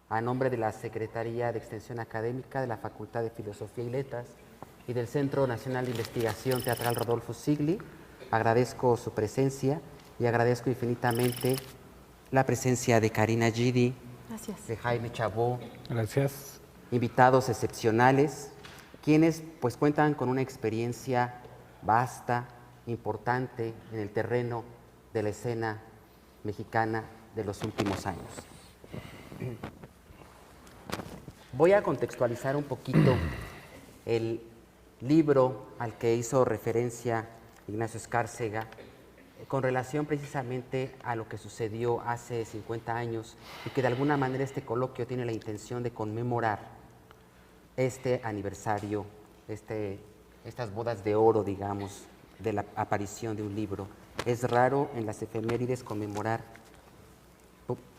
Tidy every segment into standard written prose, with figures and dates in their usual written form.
a nombre de la Secretaría de Extensión Académica de la Facultad de Filosofía y Letras y del Centro Nacional de Investigación Teatral Rodolfo Sigli, agradezco su presencia y agradezco infinitamente la presencia de Karina Gidi, Gracias. de Jaime Chabó, Gracias. invitados excepcionales, quienes pues cuentan con una experiencia vasta, importante en el terreno de la escena mexicana de los últimos años. Voy a contextualizar un poquito el libro al que hizo referencia Ignacio Escárcega con relación precisamente a lo que sucedió hace 50 años y que de alguna manera este coloquio tiene la intención de conmemorar este aniversario, estas bodas de oro, digamos, de la aparición de un libro. Es raro en las efemérides conmemorar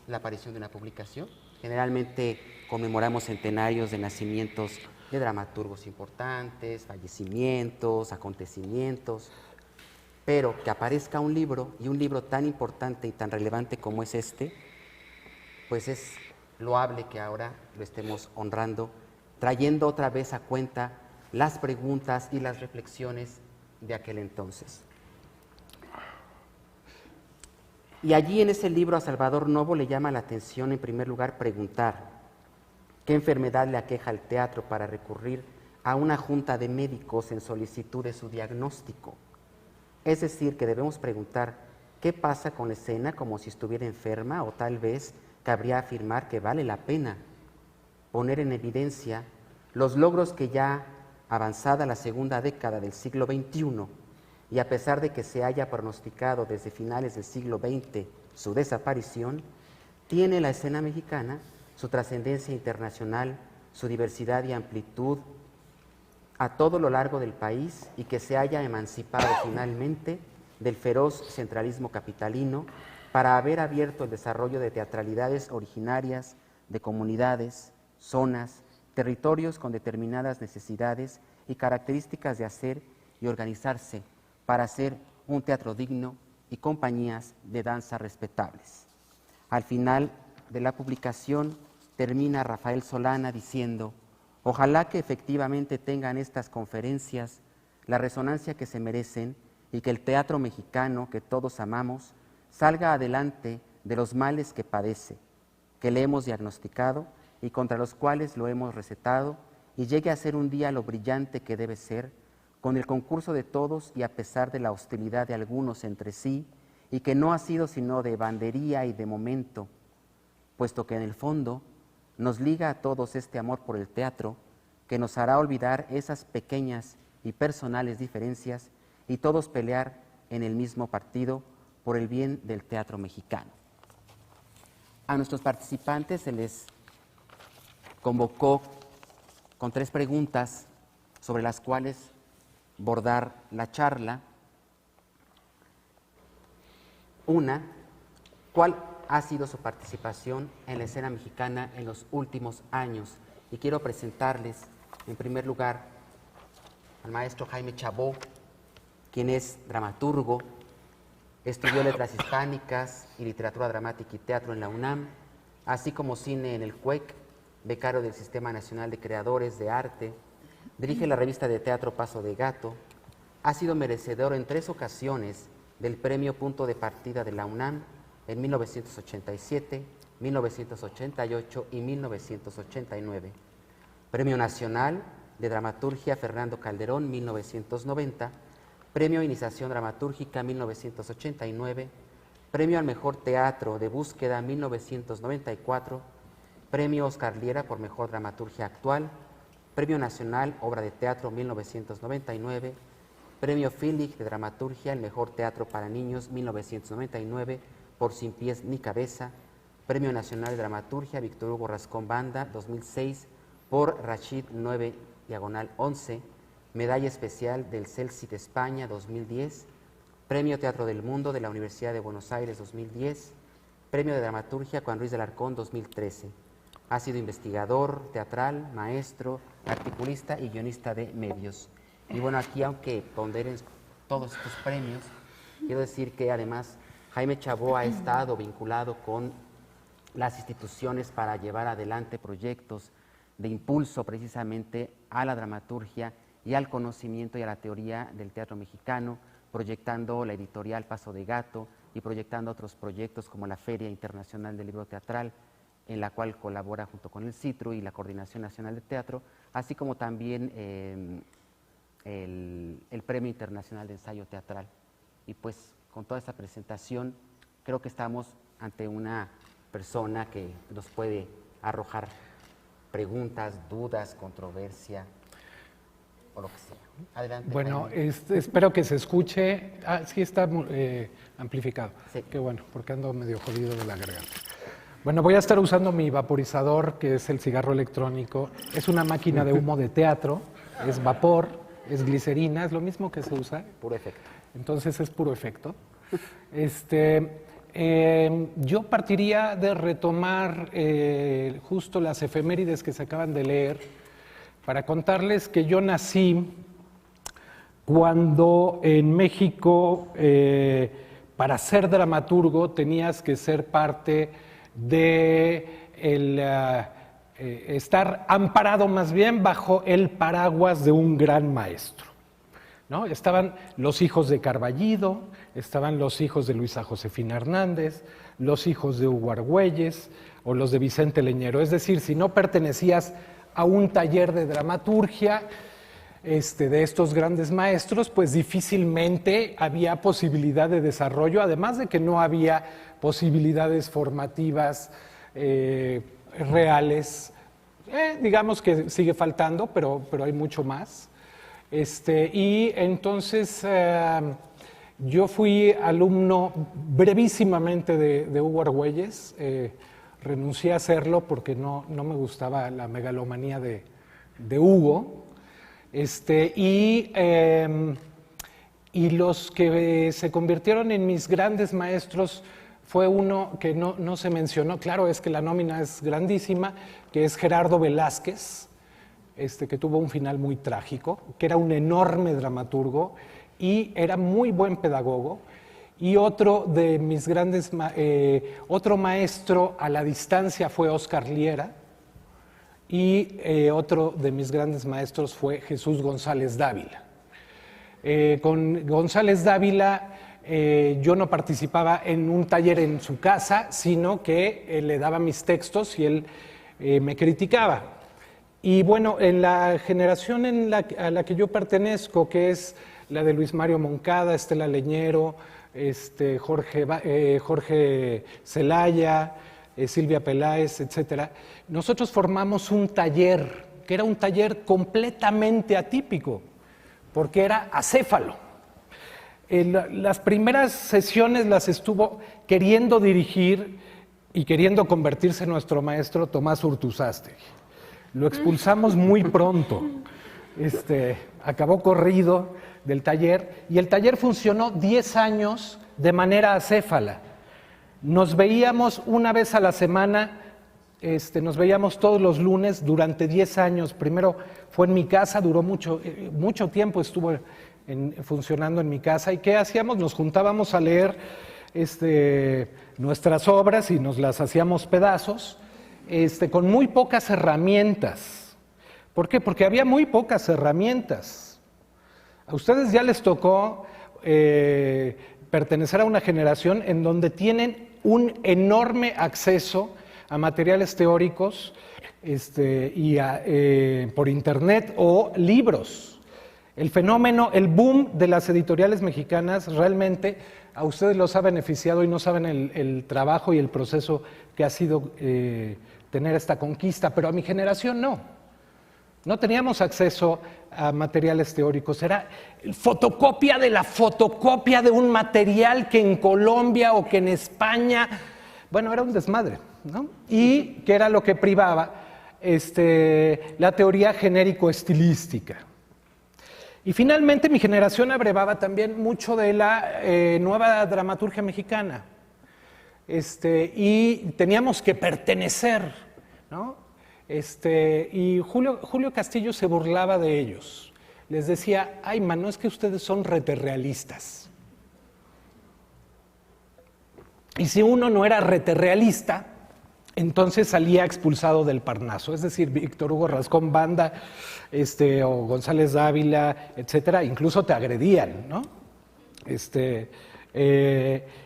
la aparición de una publicación. Generalmente conmemoramos centenarios de nacimientos de dramaturgos importantes, fallecimientos, acontecimientos, pero que aparezca un libro, y un libro tan importante y tan relevante como es este, pues es loable que ahora lo estemos honrando, trayendo otra vez a cuenta las preguntas y las reflexiones de aquel entonces. Y allí en ese libro a Salvador Novo le llama la atención en primer lugar preguntar qué enfermedad le aqueja al teatro para recurrir a una junta de médicos en solicitud de su diagnóstico. Es decir, que debemos preguntar qué pasa con la escena como si estuviera enferma, o tal vez cabría afirmar que vale la pena poner en evidencia los logros que ya avanzada la segunda década del siglo XXI, y a pesar de que se haya pronosticado desde finales del siglo XX su desaparición, tiene la escena mexicana su trascendencia internacional, su diversidad y amplitud a todo lo largo del país, y que se haya emancipado finalmente del feroz centralismo capitalino para haber abierto el desarrollo de teatralidades originarias de comunidades, zonas, territorios con determinadas necesidades y características de hacer y organizarse para hacer un teatro digno y compañías de danza respetables. Al final de la publicación termina Rafael Solana diciendo: ojalá que efectivamente tengan estas conferencias la resonancia que se merecen y que el teatro mexicano que todos amamos salga adelante de los males que padece, que le hemos diagnosticado y contra los cuales lo hemos recetado, y llegue a ser un día lo brillante que debe ser, con el concurso de todos y a pesar de la hostilidad de algunos entre sí, y que no ha sido sino de bandería y de momento, puesto que en el fondo nos liga a todos este amor por el teatro que nos hará olvidar esas pequeñas y personales diferencias y todos pelear en el mismo partido por el bien del teatro mexicano. A nuestros participantes se les convocó con 3 preguntas sobre las cuales bordar la charla. Una, ¿cuál ha sido su participación en la escena mexicana en los últimos años? Y quiero presentarles, en primer lugar, al maestro Jaime Chabó, quien es dramaturgo, estudió letras hispánicas y literatura dramática y teatro en la UNAM, así como cine en el CUEC, becario del Sistema Nacional de Creadores de Arte, dirige la revista de teatro Paso de Gato, ha sido merecedor en 3 ocasiones del Premio Punto de Partida de la UNAM en 1987, 1988 y 1989. Premio Nacional de Dramaturgia Fernando Calderón, 1990, Premio Iniciación Dramatúrgica, 1989, Premio al Mejor Teatro de Búsqueda, 1994, Premio Oscar Liera por Mejor Dramaturgia Actual, Premio Nacional Obra de Teatro, 1999, Premio Filig de Dramaturgia, el Mejor Teatro para Niños, 1999, por Sin Pies ni Cabeza, Premio Nacional de Dramaturgia Víctor Hugo Rascón Banda, 2006, por Rachid 9/11, Medalla Especial del CELSI de España, 2010, Premio Teatro del Mundo de la Universidad de Buenos Aires, 2010, Premio de Dramaturgia Juan Ruiz de Alarcón, 2013. Ha sido investigador teatral, maestro, articulista y guionista de medios. Y bueno, aquí, aunque ponderen todos estos premios, quiero decir que además Jaime Chabó ha estado vinculado con las instituciones para llevar adelante proyectos de impulso precisamente a la dramaturgia y al conocimiento y a la teoría del teatro mexicano, proyectando la editorial Paso de Gato y proyectando otros proyectos como la Feria Internacional del Libro Teatral, en la cual colabora junto con el CITRU y la Coordinación Nacional de Teatro, así como también el Premio Internacional de Ensayo Teatral. Y pues con toda esta presentación creo que estamos ante una persona que nos puede arrojar preguntas, dudas, controversia o lo que sea. Adelante. Bueno, espero que se escuche. Sí está amplificado. Sí. Qué bueno, porque ando medio jodido de la garganta. Bueno, voy a estar usando mi vaporizador, que es el cigarro electrónico. Es una máquina de humo de teatro, es vapor, es glicerina, es lo mismo que se usa. Puro efecto. Entonces es puro efecto. Yo partiría de retomar justo las efemérides que se acaban de leer para contarles que yo nací cuando en México, para ser dramaturgo, tenías que ser parte de estar amparado más bien bajo el paraguas de un gran maestro, ¿no? Estaban los hijos de Carballido, estaban los hijos de Luisa Josefina Hernández, los hijos de Hugo Argüelles o los de Vicente Leñero. Es decir, si no pertenecías a un taller de dramaturgia de estos grandes maestros, pues difícilmente había posibilidad de desarrollo, además de que no había posibilidades formativas reales. Digamos que sigue faltando, pero hay mucho más. Y entonces yo fui alumno brevísimamente de Hugo Argüelles. Renuncié a hacerlo porque no me gustaba la megalomanía de Hugo. Y los que se convirtieron en mis grandes maestros fue uno que no se mencionó, claro, es que la nómina es grandísima, que es Gerardo Velázquez, que tuvo un final muy trágico, que era un enorme dramaturgo y era muy buen pedagogo. Y otro de mis grandes, otro maestro a la distancia fue Óscar Liera, y otro de mis grandes maestros fue Jesús González Dávila. Con González Dávila yo no participaba en un taller en su casa, sino que le daba mis textos y él me criticaba. Y bueno, en la generación a la que yo pertenezco, que es la de Luis Mario Moncada, Estela Leñero, Jorge Celaya, Silvia Peláez, etcétera, nosotros formamos un taller, que era un taller completamente atípico, porque era acéfalo. Las primeras sesiones las estuvo queriendo dirigir y queriendo convertirse en nuestro maestro Tomás Urtuzástegui. Lo expulsamos muy pronto, acabó corrido del taller, y el taller funcionó 10 años de manera acéfala. Nos veíamos una vez a la semana, nos veíamos todos los lunes durante 10 años. Primero fue en mi casa, duró mucho tiempo, estuvo funcionando en mi casa. ¿Y qué hacíamos? Nos juntábamos a leer nuestras obras y nos las hacíamos pedazos, con muy pocas herramientas. ¿Por qué? Porque había muy pocas herramientas. A ustedes ya les tocó pertenecer a una generación en donde tienen un enorme acceso a materiales teóricos y por internet o libros. El fenómeno, el boom de las editoriales mexicanas realmente a ustedes los ha beneficiado y no saben el trabajo y el proceso que ha sido tener esta conquista, pero a mi generación no. No teníamos acceso a materiales teóricos, era fotocopia de la fotocopia de un material que en Colombia o que en España, bueno, era un desmadre, ¿no? Y que era lo que privaba la teoría genérico-estilística. Y finalmente mi generación abrevaba también mucho de la nueva dramaturgia mexicana, y teníamos que pertenecer, ¿no? Y Julio Castillo se burlaba de ellos. Les decía, ay, mano, es que ustedes son reterrealistas. Y si uno no era reterrealista, entonces salía expulsado del Parnaso, es decir, Víctor Hugo Rascón Banda, o González Dávila, etcétera, incluso te agredían, ¿no?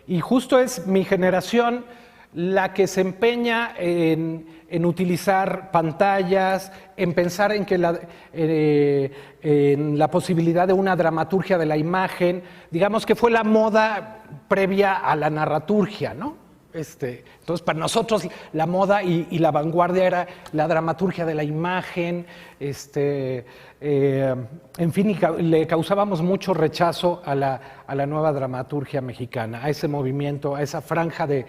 Y justo es mi generación la que se empeña en utilizar pantallas, en pensar en la posibilidad de una dramaturgia de la imagen, digamos que fue la moda previa a la narraturgia, ¿no? Entonces, para nosotros la moda y la vanguardia era la dramaturgia de la imagen, en fin, le causábamos mucho rechazo a la nueva dramaturgia mexicana, a ese movimiento, a esa franja de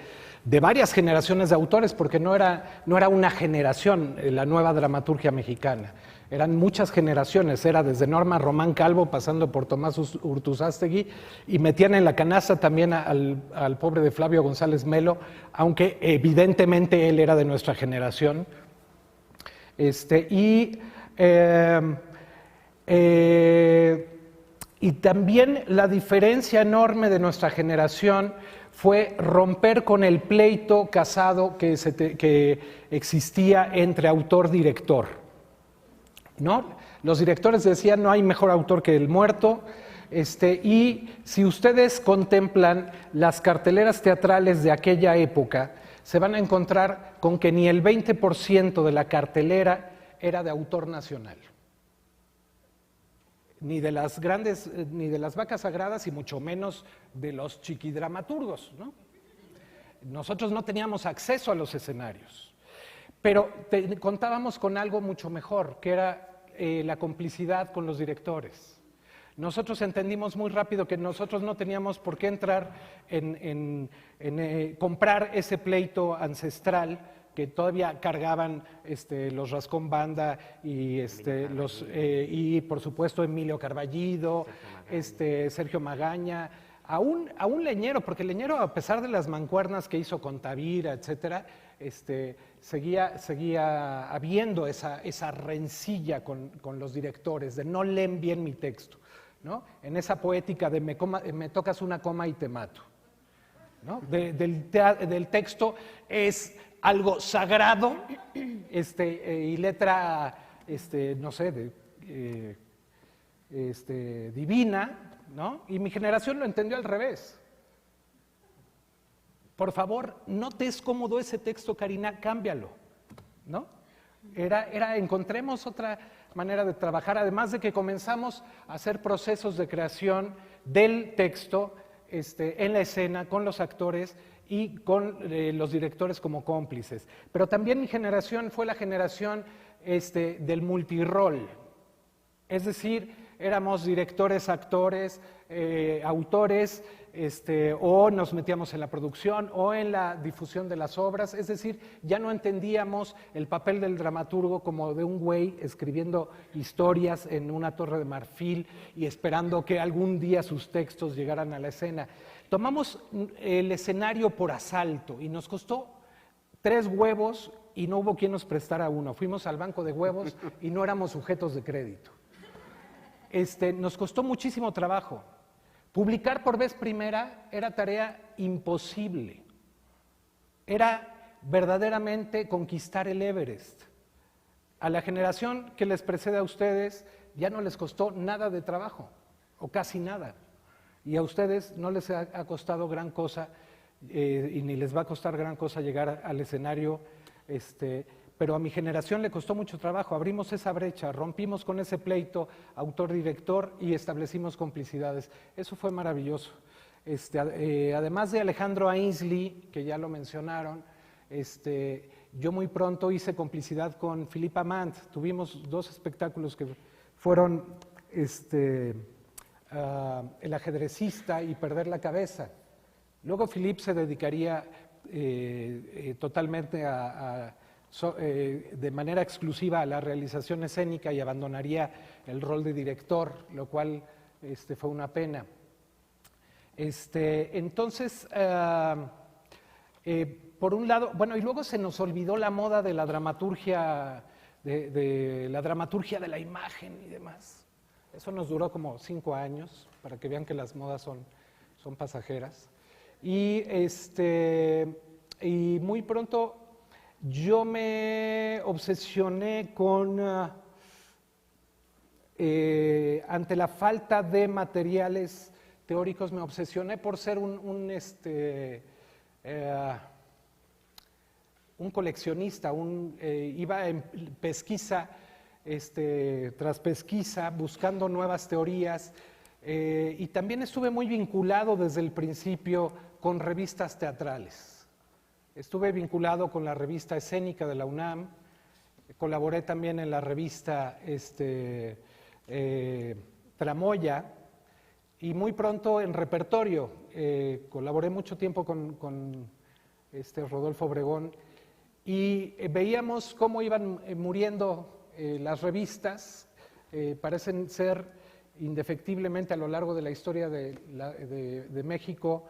varias generaciones de autores, porque no era una generación la nueva dramaturgia mexicana. Eran muchas generaciones, era desde Norma Román Calvo, pasando por Tomás Urtuzástegui, y metían en la canasta también al pobre de Flavio González Melo, aunque evidentemente él era de nuestra generación. Y también la diferencia enorme de nuestra generación fue romper con el pleito casado que existía entre autor-director, ¿no? Los directores decían no hay mejor autor que el muerto, y si ustedes contemplan las carteleras teatrales de aquella época, se van a encontrar con que ni el 20% de la cartelera era de autor nacional. Ni de las grandes, ni de las vacas sagradas y mucho menos de los chiquidramaturgos, ¿no? Nosotros no teníamos acceso a los escenarios, pero contábamos con algo mucho mejor, que era la complicidad con los directores. Nosotros entendimos muy rápido que nosotros no teníamos por qué entrar en comprar ese pleito ancestral que todavía cargaban los Rascón Banda y, y por supuesto Emilio Carballido, Sergio Magaña, a un Leñero, porque Leñero, a pesar de las mancuernas que hizo con Tavira, etcétera, seguía habiendo esa rencilla con los directores, de no leen bien mi texto, ¿no? En esa poética de me tocas una coma y te mato, ¿no? Del texto es algo sagrado, y letra, no sé, divina, ¿no? Y mi generación lo entendió al revés. Por favor, no te es cómodo ese texto, Karina, cámbialo, ¿no? Encontremos otra manera de trabajar, además de que comenzamos a hacer procesos de creación del texto en la escena, con los actores y con los directores como cómplices. Pero también mi generación fue la generación del multirol, es decir, éramos directores, actores, autores, o nos metíamos en la producción o en la difusión de las obras, es decir, ya no entendíamos el papel del dramaturgo como de un güey escribiendo historias en una torre de marfil y esperando que algún día sus textos llegaran a la escena. Tomamos el escenario por asalto y nos costó 3 huevos y no hubo quien nos prestara uno. Fuimos al banco de huevos y no éramos sujetos de crédito. Nos costó muchísimo trabajo. Publicar por vez primera era tarea imposible. Era verdaderamente conquistar el Everest. A la generación que les precede a ustedes ya no les costó nada de trabajo, o casi nada. Y a ustedes no les ha costado gran cosa, y ni les va a costar gran cosa llegar al escenario, pero a mi generación le costó mucho trabajo. Abrimos esa brecha, rompimos con ese pleito autor-director y establecimos complicidades. Eso fue maravilloso. Además de Alejandro Ainsley, que ya lo mencionaron, yo muy pronto hice complicidad con Philippe Amand. Tuvimos 2 espectáculos que fueron El ajedrecista y Perder la cabeza. Luego Philippe se dedicaría totalmente de manera exclusiva a la realización escénica y abandonaría el rol de director, lo cual fue una pena. Entonces, por un lado, bueno, y luego se nos olvidó la moda de la dramaturgia, de la dramaturgia de la imagen y demás. Eso nos duró como 5 años, para que vean que las modas son pasajeras. Y muy pronto yo me obsesioné con, ante la falta de materiales teóricos, me obsesioné por ser un coleccionista, iba en pesquisa, tras pesquisa, buscando nuevas teorías, y también estuve muy vinculado desde el principio con revistas teatrales. Estuve vinculado con la revista escénica de la UNAM, colaboré también en la revista Tramoya, y muy pronto en repertorio. Colaboré mucho tiempo con Rodolfo Obregón, y veíamos cómo iban muriendo las revistas. Parecen ser indefectiblemente a lo largo de la historia de México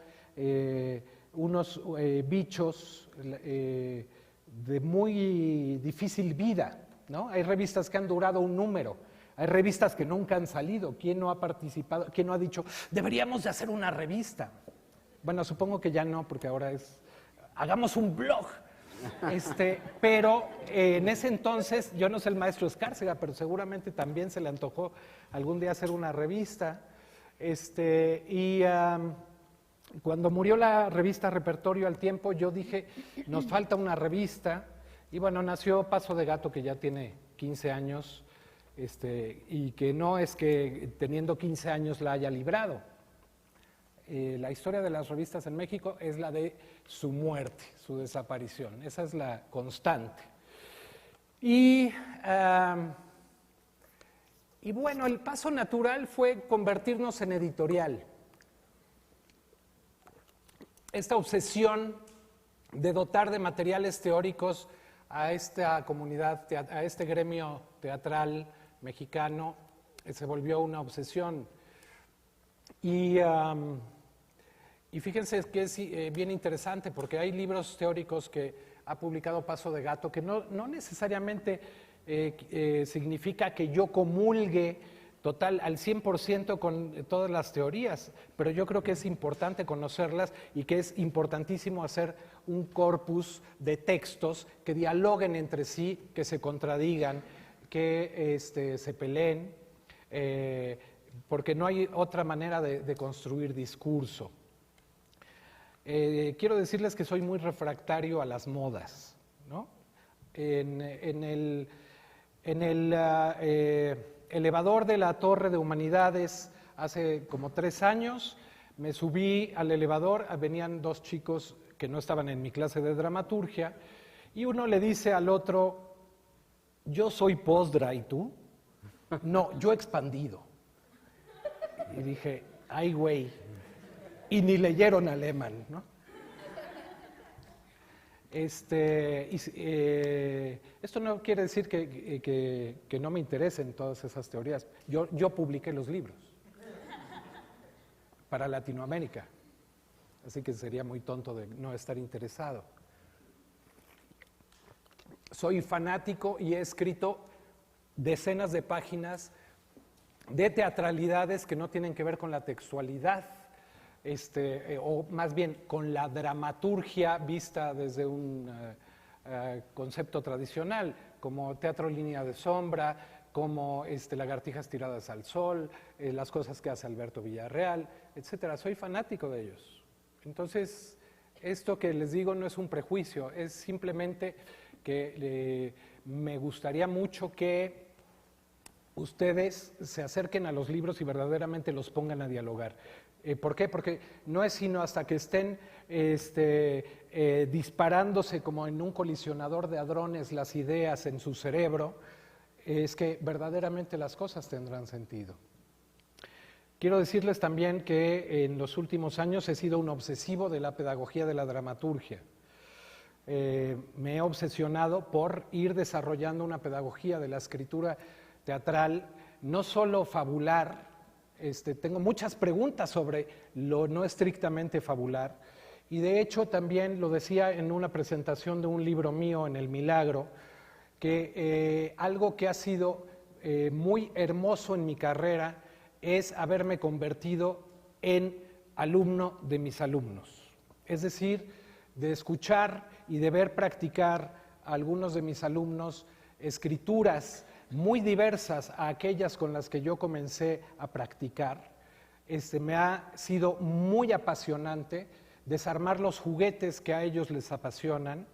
unos bichos de muy difícil vida, ¿no? Hay revistas que han durado un número, hay revistas que nunca han salido. ¿Quién no ha participado? ¿Quién no ha dicho, deberíamos de hacer una revista? Bueno, supongo que ya no, porque ahora hagamos un blog. Pero en ese entonces, yo no sé el maestro Escárcega, pero seguramente también se le antojó algún día hacer una revista. Cuando murió la revista Repertorio al tiempo, yo dije, nos falta una revista. Y bueno, nació Paso de Gato, que ya tiene 15 años, y que no es que teniendo 15 años la haya librado. La historia de las revistas en México es la de su muerte, su desaparición. Esa es la constante. Y bueno, el paso natural fue convertirnos en editorial. Esta obsesión de dotar de materiales teóricos a esta comunidad, a este gremio teatral mexicano, se volvió una obsesión. Y fíjense que es bien interesante, porque hay libros teóricos que ha publicado Paso de Gato que no necesariamente significa que yo comulgue total al 100% con todas las teorías, pero yo creo que es importante conocerlas y que es importantísimo hacer un corpus de textos que dialoguen entre sí, que se contradigan, que se peleen, porque no hay otra manera de construir discurso. Quiero decirles que soy muy refractario a las modas, ¿no? En el elevador de la Torre de Humanidades hace como 3 años, me subí al elevador, venían 2 chicos que no estaban en mi clase de dramaturgia, y uno le dice al otro, yo soy postdra, ¿y tú? No, yo expandido. Y dije, ay güey, y ni leyeron alemán, ¿no? Esto no quiere decir que no me interesen todas esas teorías. Yo publiqué los libros para Latinoamérica, así que sería muy tonto de no estar interesado. Soy fanático y he escrito decenas de páginas de teatralidades que no tienen que ver con la textualidad, o más bien con la dramaturgia vista desde un concepto tradicional, como teatro línea de sombra, como Lagartijas tiradas al sol, las cosas que hace Alberto Villarreal, etcétera. Soy fanático de ellos. Entonces, esto que les digo no es un prejuicio, es simplemente que me gustaría mucho que ustedes se acerquen a los libros y verdaderamente los pongan a dialogar. ¿Por qué? Porque no es sino hasta que estén disparándose como en un colisionador de hadrones las ideas en su cerebro, es que verdaderamente las cosas tendrán sentido. Quiero decirles también que en los últimos años he sido un obsesivo de la pedagogía de la dramaturgia. Me he obsesionado por ir desarrollando una pedagogía de la escritura teatral, no solo fabular. Tengo muchas preguntas sobre lo no estrictamente fabular, y de hecho también lo decía en una presentación de un libro mío en El Milagro, que algo que ha sido muy hermoso en mi carrera es haberme convertido en alumno de mis alumnos, es decir, de escuchar y de ver practicar a algunos de mis alumnos escrituras muy diversas a aquellas con las que yo comencé a practicar, me ha sido muy apasionante desarmar los juguetes que a ellos les apasionan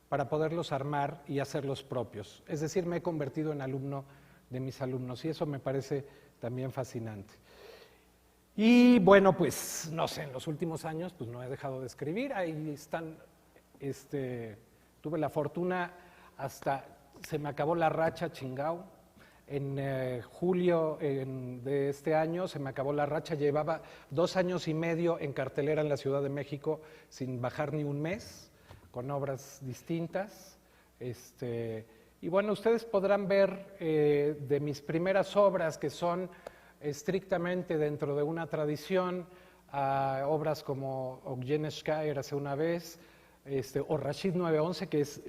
para poderlos armar y hacerlos propios. Es decir, me he convertido en alumno de mis alumnos y eso me parece también fascinante. Y bueno, pues no sé, en los últimos años pues no he dejado de escribir, ahí están, tuve la fortuna hasta, se me acabó la racha chingao, en julio de este año se me acabó la racha, llevaba 2 años y medio en cartelera en la Ciudad de México sin bajar ni un mes, con obras distintas. Y bueno, ustedes podrán ver de mis primeras obras que son estrictamente dentro de una tradición, a obras como Ogyen Shka, hace una vez, o Rashid 911, que es,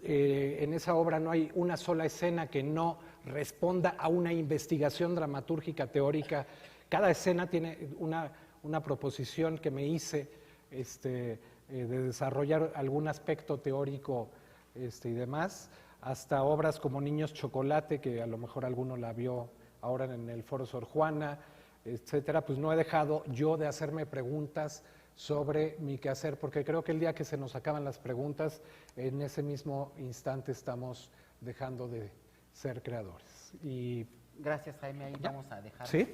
en esa obra no hay una sola escena que no responda a una investigación dramatúrgica teórica. Cada escena tiene una proposición que me hice de desarrollar algún aspecto teórico y demás, hasta obras como Niños Chocolate, que a lo mejor alguno la vio ahora en el Foro Sor Juana, etcétera. Pues no he dejado yo de hacerme preguntas sobre mi quehacer, porque creo que el día que se nos acaban las preguntas, en ese mismo instante estamos dejando de ser creadores. Y gracias, Jaime, ahí ¿ya? vamos a dejar ¿Sí?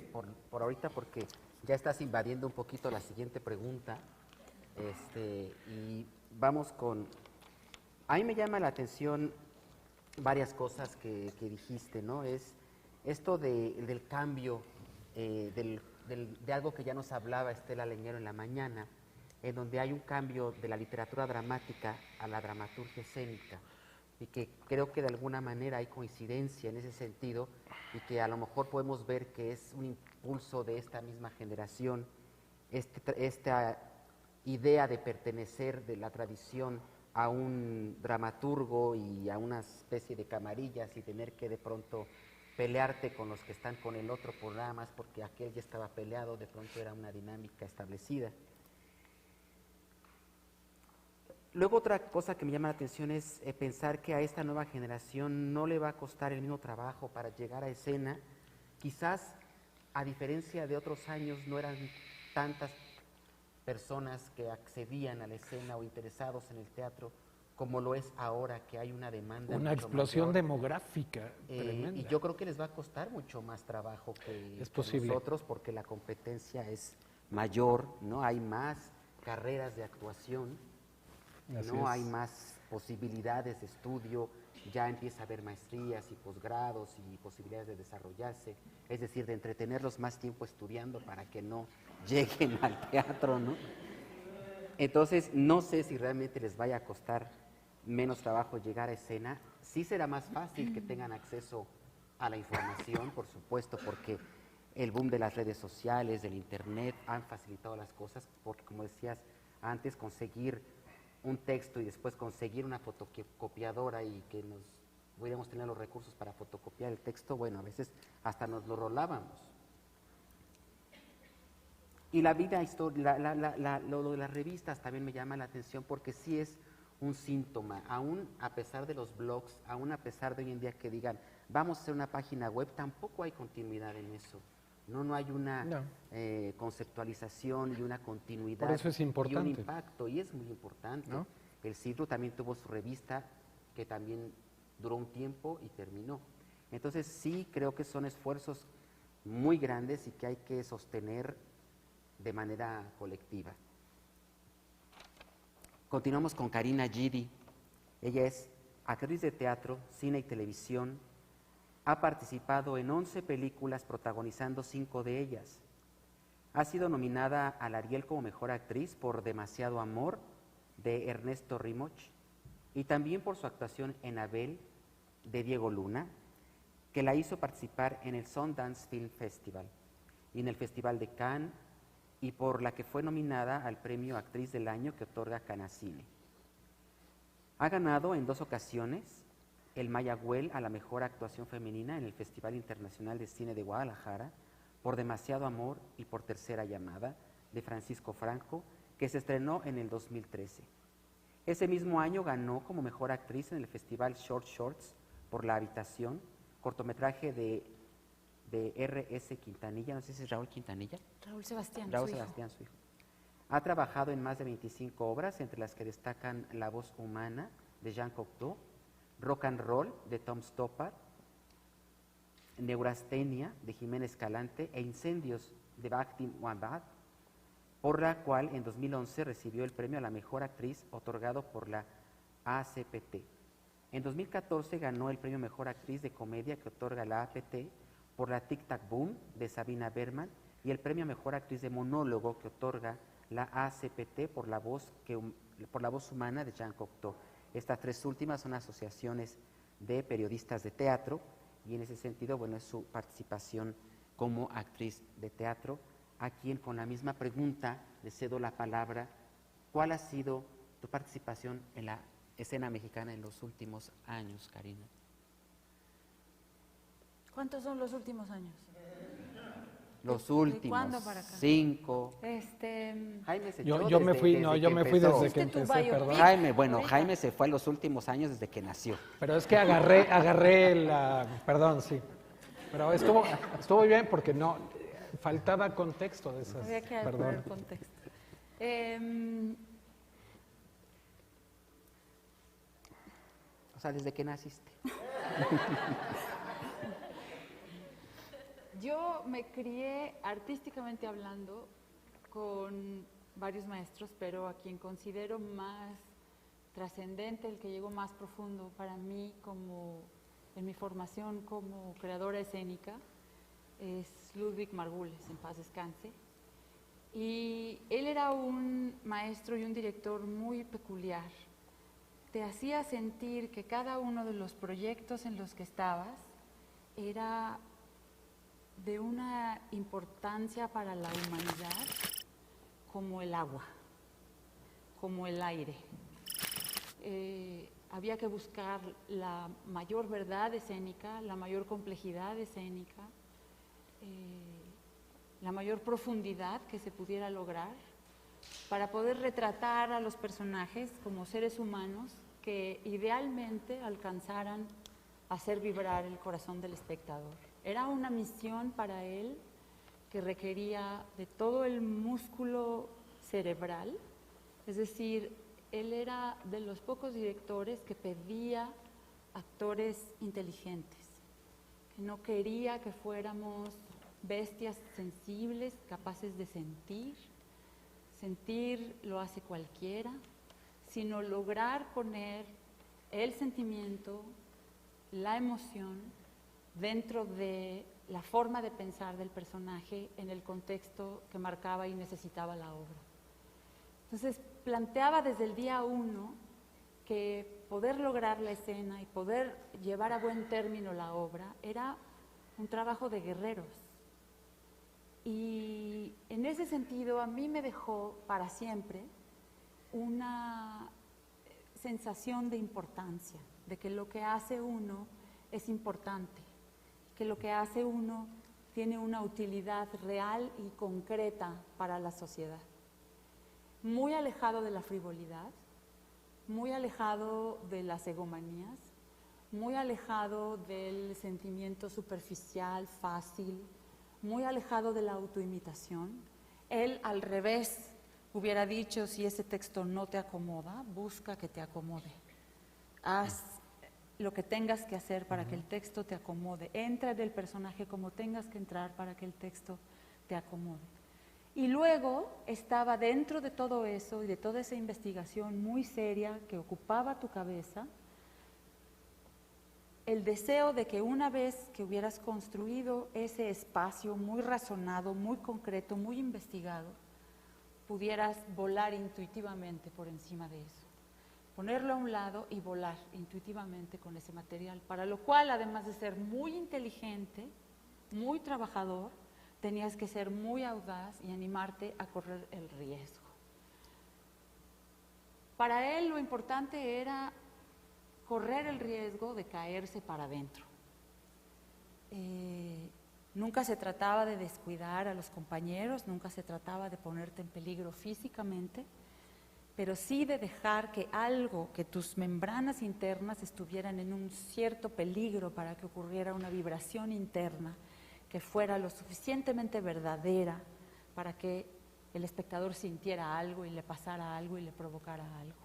por ahorita porque ya estás invadiendo un poquito la siguiente pregunta. Y vamos con... A mí me llama la atención varias cosas que dijiste, ¿no? Es esto del cambio, de algo que ya nos hablaba Estela Leñero en la mañana, en donde hay un cambio de la literatura dramática a la dramaturgia escénica, y que creo que de alguna manera hay coincidencia en ese sentido, y que a lo mejor podemos ver que es un impulso de esta misma generación, esta idea de pertenecer de la tradición a un dramaturgo y a una especie de camarillas y tener que de pronto pelearte con los que están con el otro por nada más porque aquel ya estaba peleado, de pronto era una dinámica establecida. Luego otra cosa que me llama la atención es pensar que a esta nueva generación no le va a costar el mismo trabajo para llegar a escena. Quizás, a diferencia de otros años, no eran tantas personas que accedían a la escena o interesados en el teatro como lo es ahora, que hay una demanda una mucho explosión mayor. demográfica tremenda. Y yo creo que les va a costar mucho más trabajo que nosotros, porque la competencia es mayor, ¿no? Hay más carreras de actuación, ¿no? Hay más posibilidades de estudio, ya empieza a haber maestrías y posgrados y posibilidades de desarrollarse, es decir, de entretenerlos más tiempo estudiando para que no lleguen al teatro, ¿no? Entonces, no sé si realmente les vaya a costar menos trabajo llegar a escena. Sí será más fácil que tengan acceso a la información, por supuesto, porque el boom de las redes sociales, del internet, han facilitado las cosas, porque como decías antes, conseguir un texto y después conseguir una fotocopiadora y que nos pudiéramos tener los recursos para fotocopiar el texto, bueno, a veces hasta nos lo rolábamos. Y la vida histórica, lo de las revistas también me llama la atención porque sí es un síntoma, aún a pesar de los blogs, aún a pesar de hoy en día que digan, vamos a hacer una página web, tampoco hay continuidad en eso. No hay una conceptualización y una continuidad. Por eso es importante. Y un impacto, y es muy importante. ¿No? El Citro también tuvo su revista, que también duró un tiempo y terminó. Entonces sí creo que son esfuerzos muy grandes y que hay que sostener de manera colectiva. Continuamos con Karina Gidi. Ella es actriz de teatro, cine y televisión. Ha participado en 11 películas, protagonizando 5 de ellas. Ha sido nominada al Ariel como Mejor Actriz por Demasiado Amor, de Ernesto Rimoch, y también por su actuación en Abel, de Diego Luna, que la hizo participar en el Sundance Film Festival y en el Festival de Cannes, y por la que fue nominada al Premio Actriz del Año que otorga Canacine. Ha ganado en 2 ocasiones el Mayagüel a la Mejor Actuación Femenina en el Festival Internacional de Cine de Guadalajara por Demasiado Amor y por Tercera Llamada, de Francisco Franco, que se estrenó en el 2013. Ese mismo año ganó como mejor actriz en el festival Short Shorts por La Habitación, cortometraje de R.S. Quintanilla, no sé si es Raúl Quintanilla. Raúl Sebastián, Raúl su hijo. Sebastián, su hijo. Ha trabajado en más de 25 obras, entre las que destacan La voz humana, de Jean Cocteau, Rock and Roll, de Tom Stoppard, Neurastenia, de Jiménez Escalante, e Incendios, de Bhakti Wambad, por la cual en 2011 recibió el premio a la mejor actriz otorgado por la ACPT. En 2014 ganó el premio Mejor Actriz de Comedia que otorga la APT por la Tic Tac Boom de Sabina Berman y el premio Mejor Actriz de Monólogo que otorga la ACPT por la voz humana de Jean Cocteau. Estas tres últimas son asociaciones de periodistas de teatro y en ese sentido, bueno, es su participación como actriz de teatro, a quien con la misma pregunta le cedo la palabra. ¿Cuál ha sido tu participación en la escena mexicana en los últimos años, Karina? ¿Cuántos son los últimos años? Los ¿De últimos cuándo para acá? 5. Jaime se Yo echó me fui, no, yo me fui empezó. desde que ¿Fuiste tu empecé, biopic? perdón. Jaime, bueno, Ahorita. Jaime se fue a los últimos años desde que nació. Pero es que agarré la, perdón, sí. Pero estuvo bien porque no, faltaba contexto de esas, Había que perdón. poner contexto. O sea, desde que naciste. Yo me crié, artísticamente hablando, con varios maestros, pero a quien considero más trascendente, el que llegó más profundo para mí como en mi formación como creadora escénica, es Ludwig Margules, en paz descanse. Y él era un maestro y un director muy peculiar. Te hacía sentir que cada uno de los proyectos en los que estabas era de una importancia para la humanidad como el agua, como el aire. Había que buscar la mayor verdad escénica, la mayor complejidad escénica, la mayor profundidad que se pudiera lograr para poder retratar a los personajes como seres humanos que idealmente alcanzaran a hacer vibrar el corazón del espectador. Era una misión para él que requería de todo el músculo cerebral, es decir, él era de los pocos directores que pedía actores inteligentes, que no quería que fuéramos bestias sensibles, capaces de sentir. Sentir lo hace cualquiera, sino lograr poner el sentimiento, la emoción, dentro de la forma de pensar del personaje en el contexto que marcaba y necesitaba la obra. Entonces, planteaba desde el día 1 que poder lograr la escena y poder llevar a buen término la obra era un trabajo de guerreros. Y en ese sentido a mí me dejó para siempre una sensación de importancia, de que lo que hace uno es importante, que lo que hace uno tiene una utilidad real y concreta para la sociedad. Muy alejado de la frivolidad, muy alejado de las egomanías, muy alejado del sentimiento superficial, fácil, muy alejado de la autoimitación. Él, al revés, hubiera dicho, si ese texto no te acomoda, busca que te acomode. Haz lo que tengas que hacer para que el texto te acomode. Entra en el personaje como tengas que entrar para que el texto te acomode. Y luego estaba dentro de todo eso y de toda esa investigación muy seria que ocupaba tu cabeza, el deseo de que una vez que hubieras construido ese espacio muy razonado, muy concreto, muy investigado, pudieras volar intuitivamente por encima de eso. Ponerlo a un lado y volar intuitivamente con ese material, para lo cual, además de ser muy inteligente, muy trabajador, tenías que ser muy audaz y animarte a correr el riesgo. Para él lo importante era correr el riesgo de caerse para adentro. Nunca se trataba de descuidar a los compañeros, nunca se trataba de ponerte en peligro físicamente, pero sí de dejar que algo, que tus membranas internas estuvieran en un cierto peligro para que ocurriera una vibración interna que fuera lo suficientemente verdadera para que el espectador sintiera algo y le pasara algo y le provocara algo.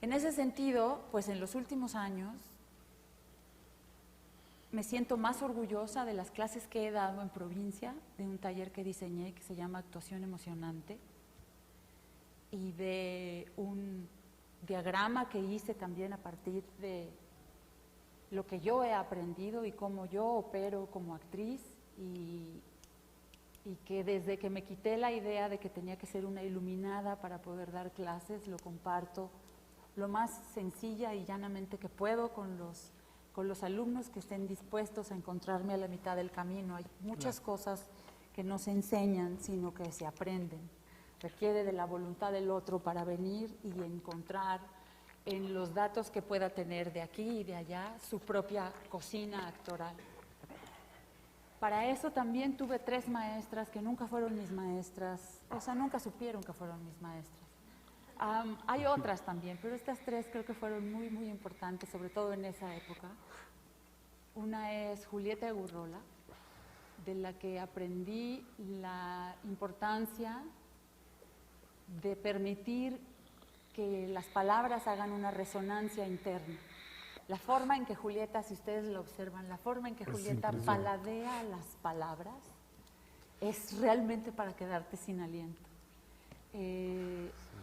En ese sentido, pues en los últimos años me siento más orgullosa de las clases que he dado en provincia, de un taller que diseñé que se llama Actuación Emocionante, y de un diagrama que hice también a partir de lo que yo he aprendido y cómo yo opero como actriz, y que desde que me quité la idea de que tenía que ser una iluminada para poder dar clases, lo comparto lo más sencilla y llanamente que puedo con los alumnos que estén dispuestos a encontrarme a la mitad del camino. Hay muchas cosas que no se enseñan, sino que se aprenden. Requiere de la voluntad del otro para venir y encontrar en los datos que pueda tener de aquí y de allá su propia cocina actoral. Para eso también tuve 3 maestras que nunca fueron mis maestras, o sea, nunca supieron que fueron mis maestras. Hay otras también, pero estas 3 creo que fueron muy, muy importantes, sobre todo en esa época. Una es Julieta Egurrola, de la que aprendí la importancia de permitir que las palabras hagan una resonancia interna. La forma en que Julieta, si ustedes lo observan, la forma en que Julieta paladea las palabras es realmente para quedarte sin aliento.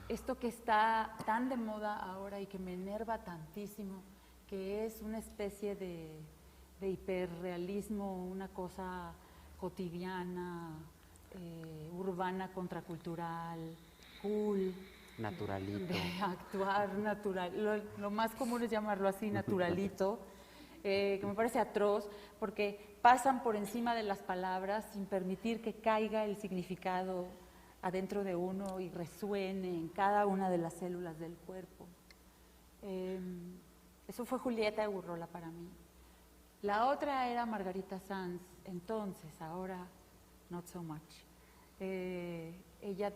Esto que está tan de moda ahora y que me enerva tantísimo, que es una especie de hiperrealismo, una cosa cotidiana, urbana, contracultural, cool, Naturalito. de actuar natural, lo más común es llamarlo así, naturalito, que me parece atroz, porque pasan por encima de las palabras sin permitir que caiga el significado adentro de uno y resuene en cada una de las células del cuerpo. Eso fue Julieta Egurrola para mí. La otra era Margarita Sanz, entonces, ahora not so much. Ella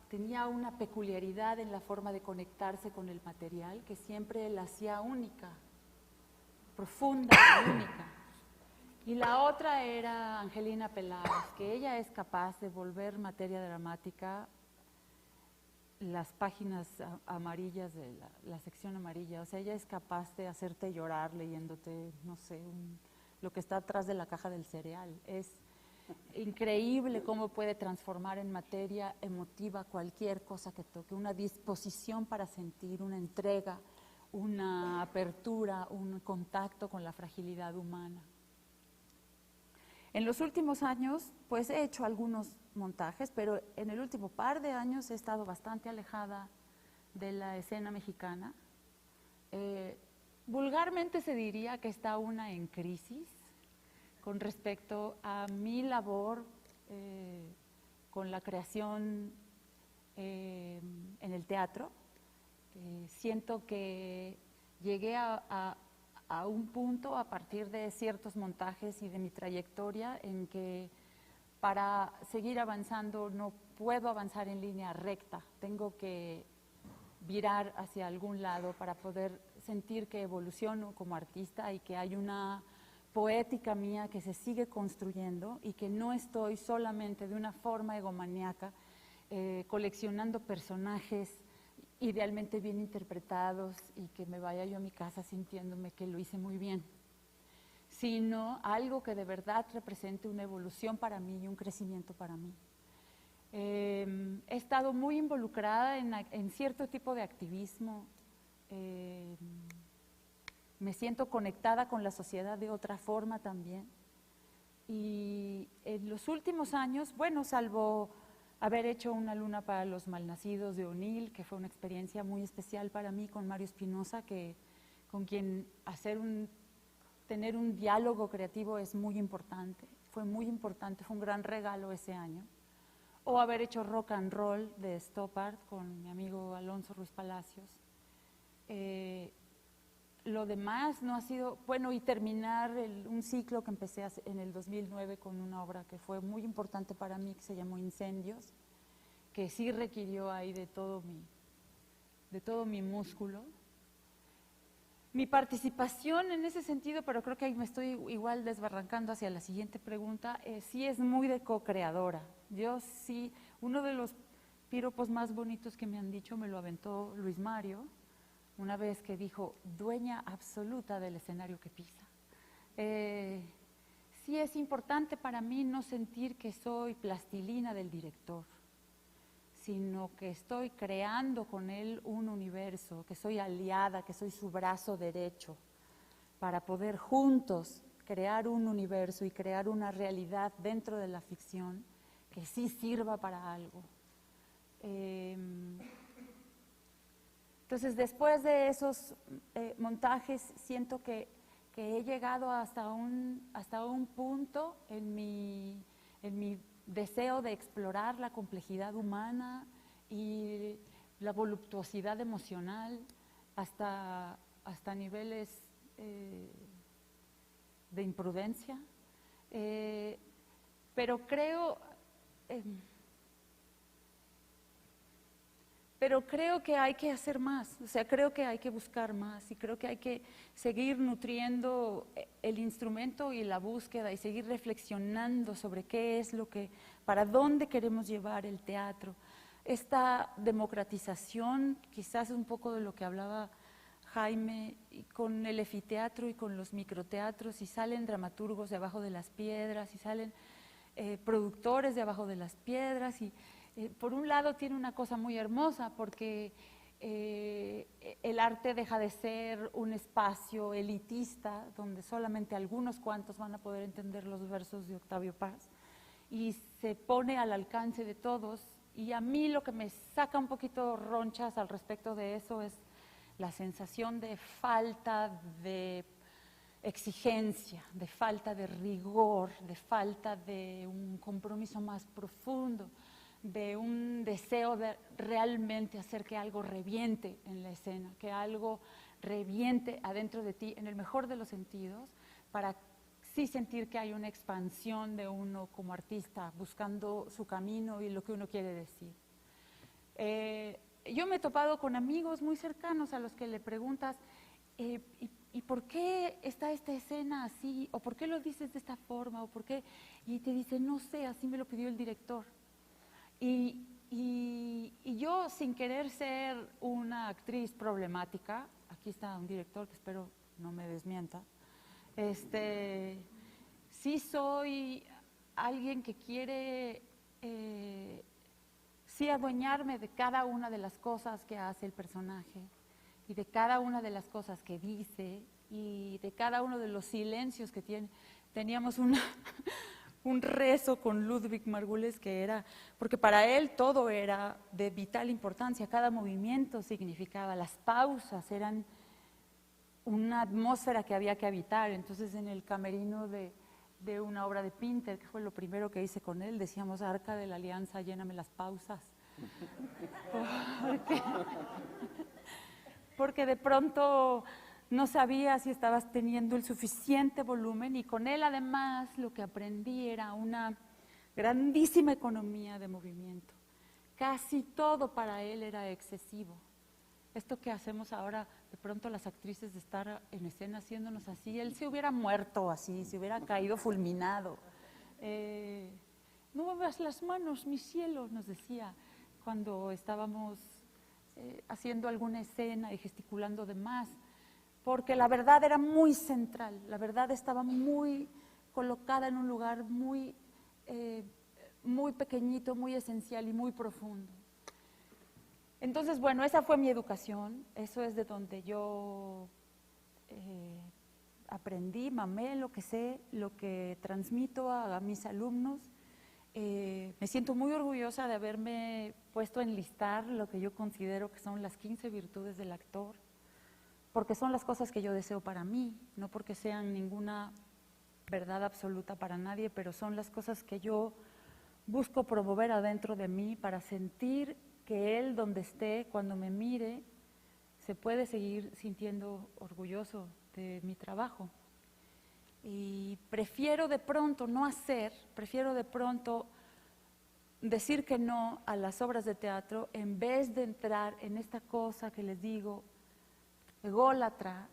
tenía una peculiaridad en la forma de conectarse con el material que siempre la hacía única, profunda y única. Y la otra era Angelina Peláez, que ella es capaz de volver materia dramática las páginas amarillas de la sección amarilla. O sea, ella es capaz de hacerte llorar leyéndote, no sé, lo que está atrás de la caja del cereal. Es increíble cómo puede transformar en materia emotiva cualquier cosa que toque, una disposición para sentir, una entrega, una apertura, un contacto con la fragilidad humana. En los últimos años, pues he hecho algunos montajes, pero en el último par de años he estado bastante alejada de la escena mexicana. Vulgarmente se diría que está una en crisis con respecto a mi labor con la creación en el teatro. Siento que llegué a un punto a partir de ciertos montajes y de mi trayectoria en que para seguir avanzando no puedo avanzar en línea recta, tengo que virar hacia algún lado para poder sentir que evoluciono como artista y que hay una poética mía que se sigue construyendo y que no estoy solamente de una forma egomaníaca coleccionando personajes idealmente bien interpretados y que me vaya yo a mi casa sintiéndome que lo hice muy bien, sino algo que de verdad represente una evolución para mí y un crecimiento para mí. He estado muy involucrada en cierto tipo de activismo, me siento conectada con la sociedad de otra forma también, y en los últimos años, bueno, salvo haber hecho una luna para los malnacidos de O'Neill, que fue una experiencia muy especial para mí con Mario Espinosa, con quien tener un diálogo creativo es muy importante, fue un gran regalo ese año. O haber hecho Rock and Roll de Stoppard con mi amigo Alonso Ruiz Palacios. Lo demás no ha sido, bueno, y terminar un ciclo que empecé en el 2009 con una obra que fue muy importante para mí, que se llamó Incendios, que sí requirió ahí de todo mi músculo. Mi participación en ese sentido, pero creo que ahí me estoy igual desbarrancando hacia la siguiente pregunta, sí es muy de co-creadora. Yo sí, uno de los piropos más bonitos que me han dicho me lo aventó Luis Mario, una vez que dijo, dueña absoluta del escenario que pisa. Sí es importante para mí no sentir que soy plastilina del director, sino que estoy creando con él un universo, que soy aliada, que soy su brazo derecho, para poder juntos crear un universo y crear una realidad dentro de la ficción que sí sirva para algo. Entonces, después de esos montajes, siento que he llegado hasta un punto en mi deseo de explorar la complejidad humana y la voluptuosidad emocional hasta niveles de imprudencia, pero creo que hay que hacer más, o sea, creo que hay que buscar más y creo que hay que seguir nutriendo el instrumento y la búsqueda y seguir reflexionando sobre qué es para dónde queremos llevar el teatro. Esta democratización, quizás un poco de lo que hablaba Jaime, y con el efiteatro y con los microteatros, y salen dramaturgos de abajo de las piedras, y salen productores de abajo de las piedras, y por un lado tiene una cosa muy hermosa porque el arte deja de ser un espacio elitista donde solamente algunos cuantos van a poder entender los versos de Octavio Paz y se pone al alcance de todos, y a mí lo que me saca un poquito ronchas al respecto de eso es la sensación de falta de exigencia, de falta de rigor, de falta de un compromiso más profundo, de un deseo de realmente hacer que algo reviente en la escena, que algo reviente adentro de ti, en el mejor de los sentidos, para sí sentir que hay una expansión de uno como artista, buscando su camino y lo que uno quiere decir. Yo me he topado con amigos muy cercanos a los que le preguntas, ¿y por qué está esta escena así? ¿O por qué lo dices de esta forma? ¿O por qué? Y te dicen, no sé, así me lo pidió el director. Y yo, sin querer ser una actriz problemática, aquí está un director que espero no me desmienta, sí soy alguien que quiere sí adueñarme de cada una de las cosas que hace el personaje y de cada una de las cosas que dice y de cada uno de los silencios que tiene. Teníamos un rezo con Ludwig Margules que era, porque para él todo era de vital importancia, cada movimiento significaba, las pausas eran una atmósfera que había que habitar. Entonces en el camerino de una obra de Pinter, que fue lo primero que hice con él, decíamos, Arca de la Alianza, lléname las pausas. Porque de pronto no sabía si estabas teniendo el suficiente volumen, y con él además lo que aprendí era una grandísima economía de movimiento. Casi todo para él era excesivo. Esto que hacemos ahora, de pronto las actrices, de estar en escena haciéndonos así, él se hubiera muerto así, se hubiera caído fulminado. No muevas las manos, mi cielo, nos decía cuando estábamos haciendo alguna escena y gesticulando de más, porque la verdad era muy central, la verdad estaba muy colocada en un lugar muy pequeñito, muy esencial y muy profundo. Entonces, bueno, esa fue mi educación, eso es de donde yo aprendí, mamé lo que sé, lo que transmito a mis alumnos. Me siento muy orgullosa de haberme puesto a enlistar lo que yo considero que son las 15 virtudes del actor, porque son las cosas que yo deseo para mí, no porque sean ninguna verdad absoluta para nadie, pero son las cosas que yo busco promover adentro de mí para sentir que él, donde esté, cuando me mire, se puede seguir sintiendo orgulloso de mi trabajo. Y prefiero de pronto no hacer, prefiero de pronto decir que no a las obras de teatro en vez de entrar en esta cosa que les digo, ególatra,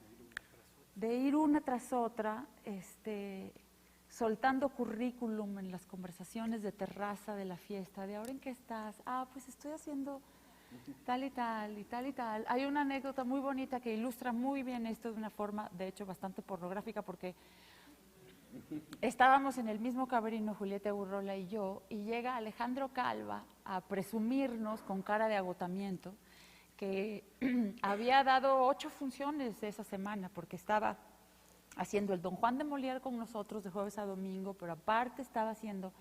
de ir una tras otra, soltando currículum en las conversaciones de terraza de la fiesta, de ahora en qué estás, pues estoy haciendo tal y tal y tal y tal. Hay una anécdota muy bonita que ilustra muy bien esto de una forma, de hecho, bastante pornográfica, porque estábamos en el mismo camerino, Julieta Egurrola y yo, y llega Alejandro Calva a presumirnos con cara de agotamiento que había dado 8 funciones esa semana, porque estaba haciendo el Don Juan de Molière con nosotros de jueves a domingo, pero aparte estaba haciendo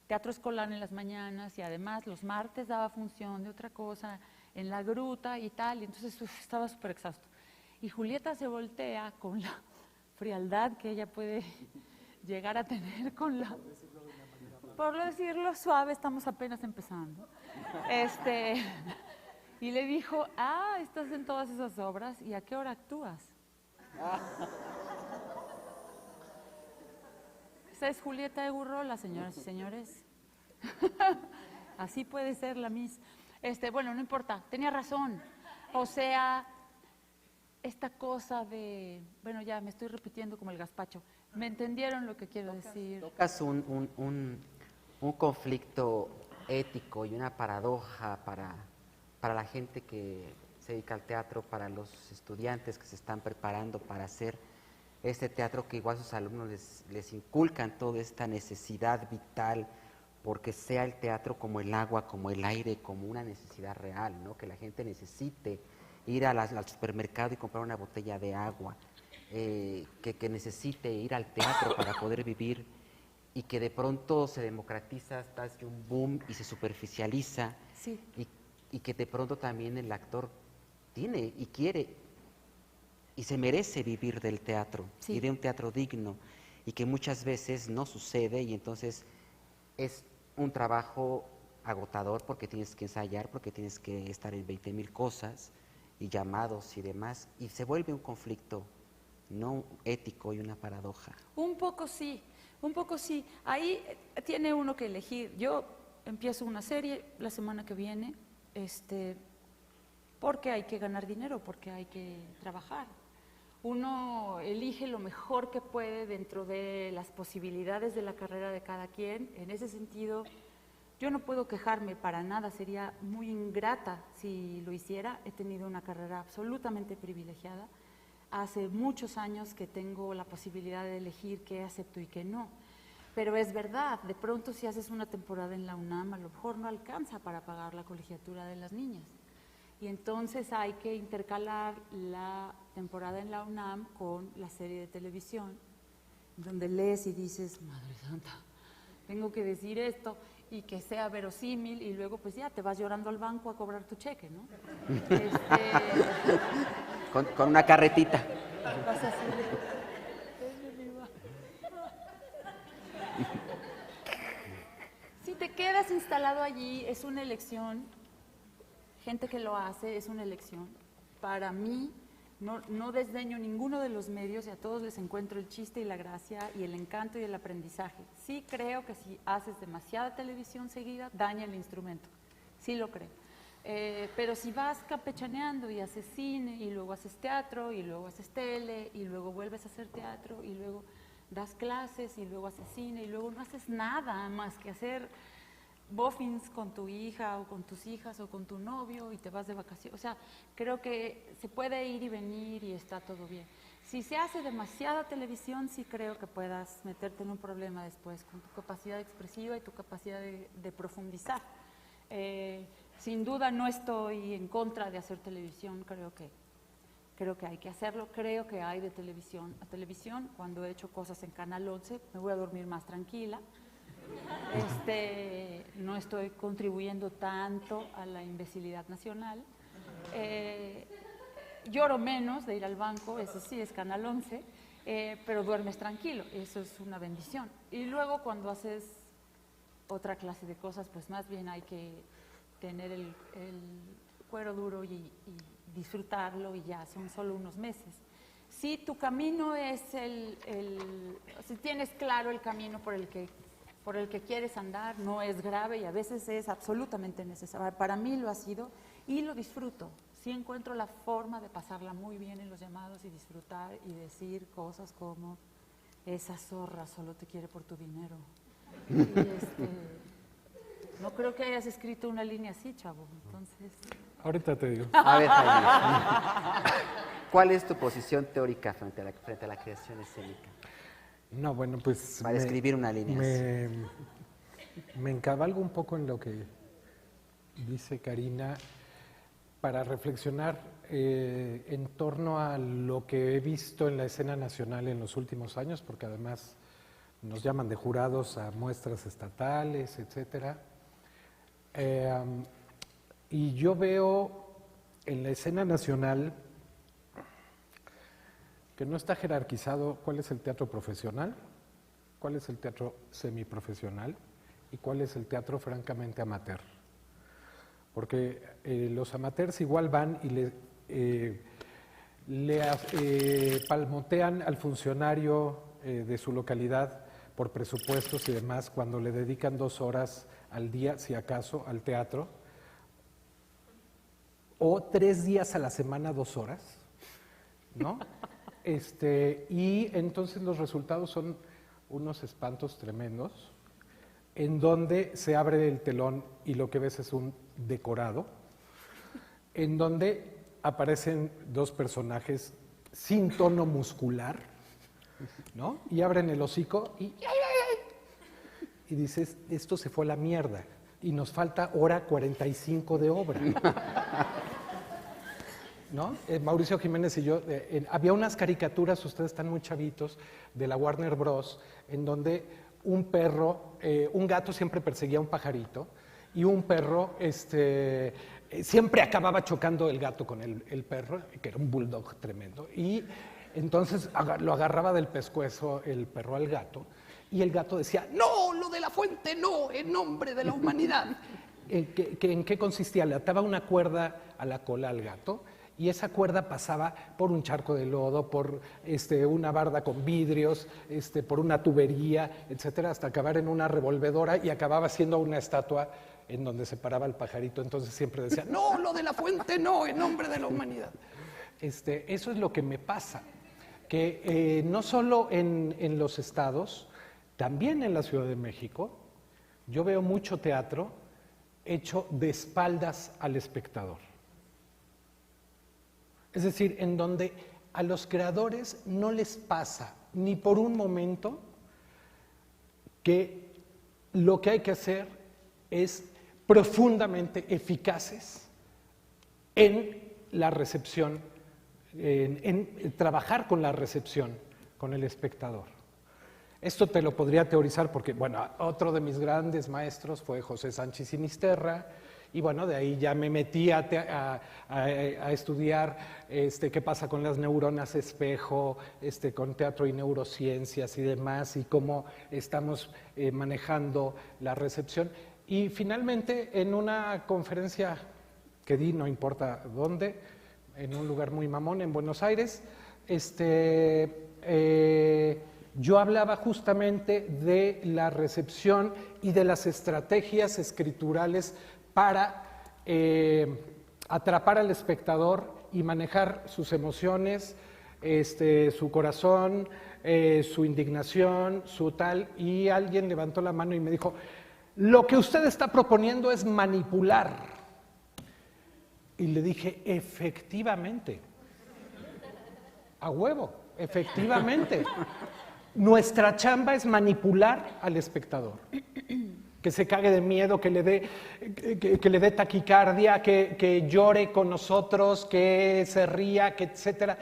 teatro escolar en las mañanas y además los martes daba función de otra cosa en la gruta y tal, y entonces estaba súper exhausto. Y Julieta se voltea con la frialdad que ella puede llegar a tener con la... Por decirlo suave, estamos apenas empezando. Y le dijo, estás en todas esas obras, ¿y a qué hora actúas? Esa es Julieta Egurrola, señoras y señores. Así puede ser la Miss. Bueno, no importa, tenía razón. O sea, esta cosa de... Bueno, ya me estoy repitiendo como el gazpacho. ¿Me entendieron lo que quiero decir? Tocas un conflicto ético y una paradoja para la gente que se dedica al teatro, para los estudiantes que se están preparando para hacer este teatro, que igual sus alumnos les inculcan toda esta necesidad vital, porque sea el teatro como el agua, como el aire, como una necesidad real, ¿no? Que la gente necesite ir al supermercado y comprar una botella de agua, que necesite ir al teatro para poder vivir, y que de pronto se democratiza, hace un boom y se superficializa, sí. y que de pronto también el actor tiene y quiere y se merece vivir del teatro, sí. y de un teatro digno, y que muchas veces no sucede, y entonces es un trabajo agotador porque tienes que ensayar, porque tienes que estar en 20,000 cosas y llamados y demás, y se vuelve un conflicto no ético y una paradoja. Un poco sí, un poco sí. Ahí tiene uno que elegir. Yo empiezo una serie la semana que viene, porque hay que ganar dinero, porque hay que trabajar. Uno elige lo mejor que puede dentro de las posibilidades de la carrera de cada quien. En ese sentido, yo no puedo quejarme para nada, sería muy ingrata si lo hiciera. He tenido una carrera absolutamente privilegiada. Hace muchos años que tengo la posibilidad de elegir qué acepto y qué no. Pero es verdad, de pronto si haces una temporada en la UNAM, a lo mejor no alcanza para pagar la colegiatura de las niñas. Y entonces hay que intercalar la temporada en la UNAM con la serie de televisión, donde lees y dices, Madre Santa, tengo que decir esto y que sea verosímil, y luego pues ya te vas llorando al banco a cobrar tu cheque, ¿no? Con una carretita. Vas así. Si te quedas instalado allí, es una elección. Gente que lo hace, es una elección. Para mí, no desdeño ninguno de los medios y a todos les encuentro el chiste y la gracia y el encanto y el aprendizaje. Sí creo que si haces demasiada televisión seguida, daña el instrumento. Sí lo creo. Pero si vas campechaneando y haces cine y luego haces teatro y luego haces tele y luego vuelves a hacer teatro y luego das clases y luego haces cine y luego no haces nada más que hacer boffins con tu hija o con tus hijas o con tu novio y te vas de vacaciones. O sea, creo que se puede ir y venir y está todo bien. Si se hace demasiada televisión, sí creo que puedas meterte en un problema después con tu capacidad expresiva y tu capacidad de profundizar. Sin duda no estoy en contra de hacer televisión, creo que hay que hacerlo, creo que hay de televisión a televisión. Cuando he hecho cosas en Canal 11 me voy a dormir más tranquila. No estoy contribuyendo tanto a la imbecilidad nacional. Lloro menos de ir al banco, eso sí, es Canal 11, pero duermes tranquilo, eso es una bendición. Y luego cuando haces otra clase de cosas, pues más bien hay que tener el cuero duro y disfrutarlo, y ya son solo unos meses. Si tu camino es si tienes claro el camino por el que por el que quieres andar, no es grave y a veces es absolutamente necesario. Para mí lo ha sido y lo disfruto. Sí encuentro la forma de pasarla muy bien en los llamados y disfrutar y decir cosas como, esa zorra solo te quiere por tu dinero. Y no creo que hayas escrito una línea así, chavo. Entonces... Ahorita te digo. A ver, Jaime, ¿cuál es tu posición teórica frente a la creación escénica? No, bueno, pues... Para escribir una línea me encabalgo un poco en lo que dice Karina para reflexionar en torno a lo que he visto en la escena nacional en los últimos años, porque además nos llaman de jurados a muestras estatales, etcétera. Y yo veo en la escena nacional que no está jerarquizado cuál es el teatro profesional, cuál es el teatro semiprofesional y cuál es el teatro francamente amateur. Porque los amateurs igual van y le palmotean al funcionario de su localidad por presupuestos y demás cuando le dedican 2 horas al día, si acaso, al teatro, o 3 días a la semana 2 horas, ¿no? Y entonces los resultados son unos espantos tremendos, en donde se abre el telón y lo que ves es un decorado, en donde aparecen 2 personajes sin tono muscular, ¿no? Y abren el hocico y dices, esto se fue a la mierda y nos falta hora 45 de obra. ¿No? Mauricio Jiménez y yo, había unas caricaturas, ustedes están muy chavitos, de la Warner Bros., en donde un perro, un gato siempre perseguía a un pajarito y un perro siempre acababa chocando el gato con el perro, que era un bulldog tremendo, y entonces lo agarraba del pescuezo el perro al gato y el gato decía, no, lo de la fuente no, en nombre de la humanidad. ¿En qué consistía? Le ataba una cuerda a la cola al gato y esa cuerda pasaba por un charco de lodo, por una barda con vidrios, por una tubería, etcétera, hasta acabar en una revolvedora y acababa siendo una estatua en donde se paraba el pajarito. Entonces siempre decía, no, lo de la fuente no, en nombre de la humanidad. Eso es lo que me pasa, que no solo en los estados, también en la Ciudad de México, yo veo mucho teatro hecho de espaldas al espectador. Es decir, en donde a los creadores no les pasa ni por un momento que lo que hay que hacer es profundamente eficaces en la recepción, en trabajar con la recepción, con el espectador. Esto te lo podría teorizar porque, bueno, otro de mis grandes maestros fue José Sánchez Sinisterra, y bueno, de ahí ya me metí a estudiar qué pasa con las neuronas espejo, con teatro y neurociencias y demás, y cómo estamos manejando la recepción. Y finalmente, en una conferencia que di, no importa dónde, en un lugar muy mamón, en Buenos Aires, yo hablaba justamente de la recepción y de las estrategias escriturales para atrapar al espectador y manejar sus emociones, su corazón, su indignación, su tal, y alguien levantó la mano y me dijo, lo que usted está proponiendo es manipular. Y le dije, efectivamente, a huevo, efectivamente. Nuestra chamba es manipular al espectador, que se cague de miedo, que le dé taquicardia, que llore con nosotros, que se ría, que etcétera.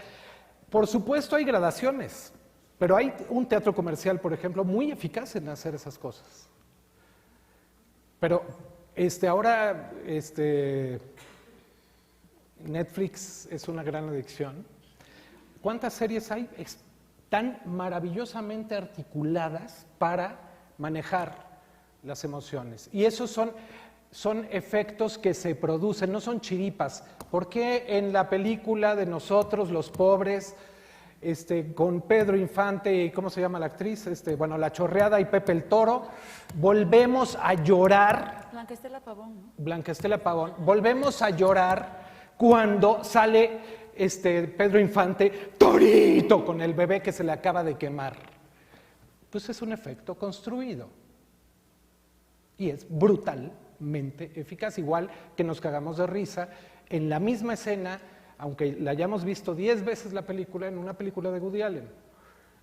Por supuesto hay gradaciones, pero hay un teatro comercial, por ejemplo, muy eficaz en hacer esas cosas. Pero ahora Netflix es una gran adicción. ¿Cuántas series hay? Están maravillosamente articuladas para manejar las emociones. Y esos son efectos que se producen, no son chiripas. ¿Por qué en la película de nosotros, los pobres, con Pedro Infante y ¿cómo se llama la actriz? Bueno, La Chorreada y Pepe el Toro, volvemos a llorar. Blanca Estela Pavón, ¿no? Blanca Estela Pavón, volvemos a llorar cuando sale Pedro Infante, Torito, con el bebé que se le acaba de quemar. Pues es un efecto construido. Y es brutalmente eficaz, igual que nos cagamos de risa en la misma escena, aunque la hayamos visto 10 veces la película, en una película de Woody Allen.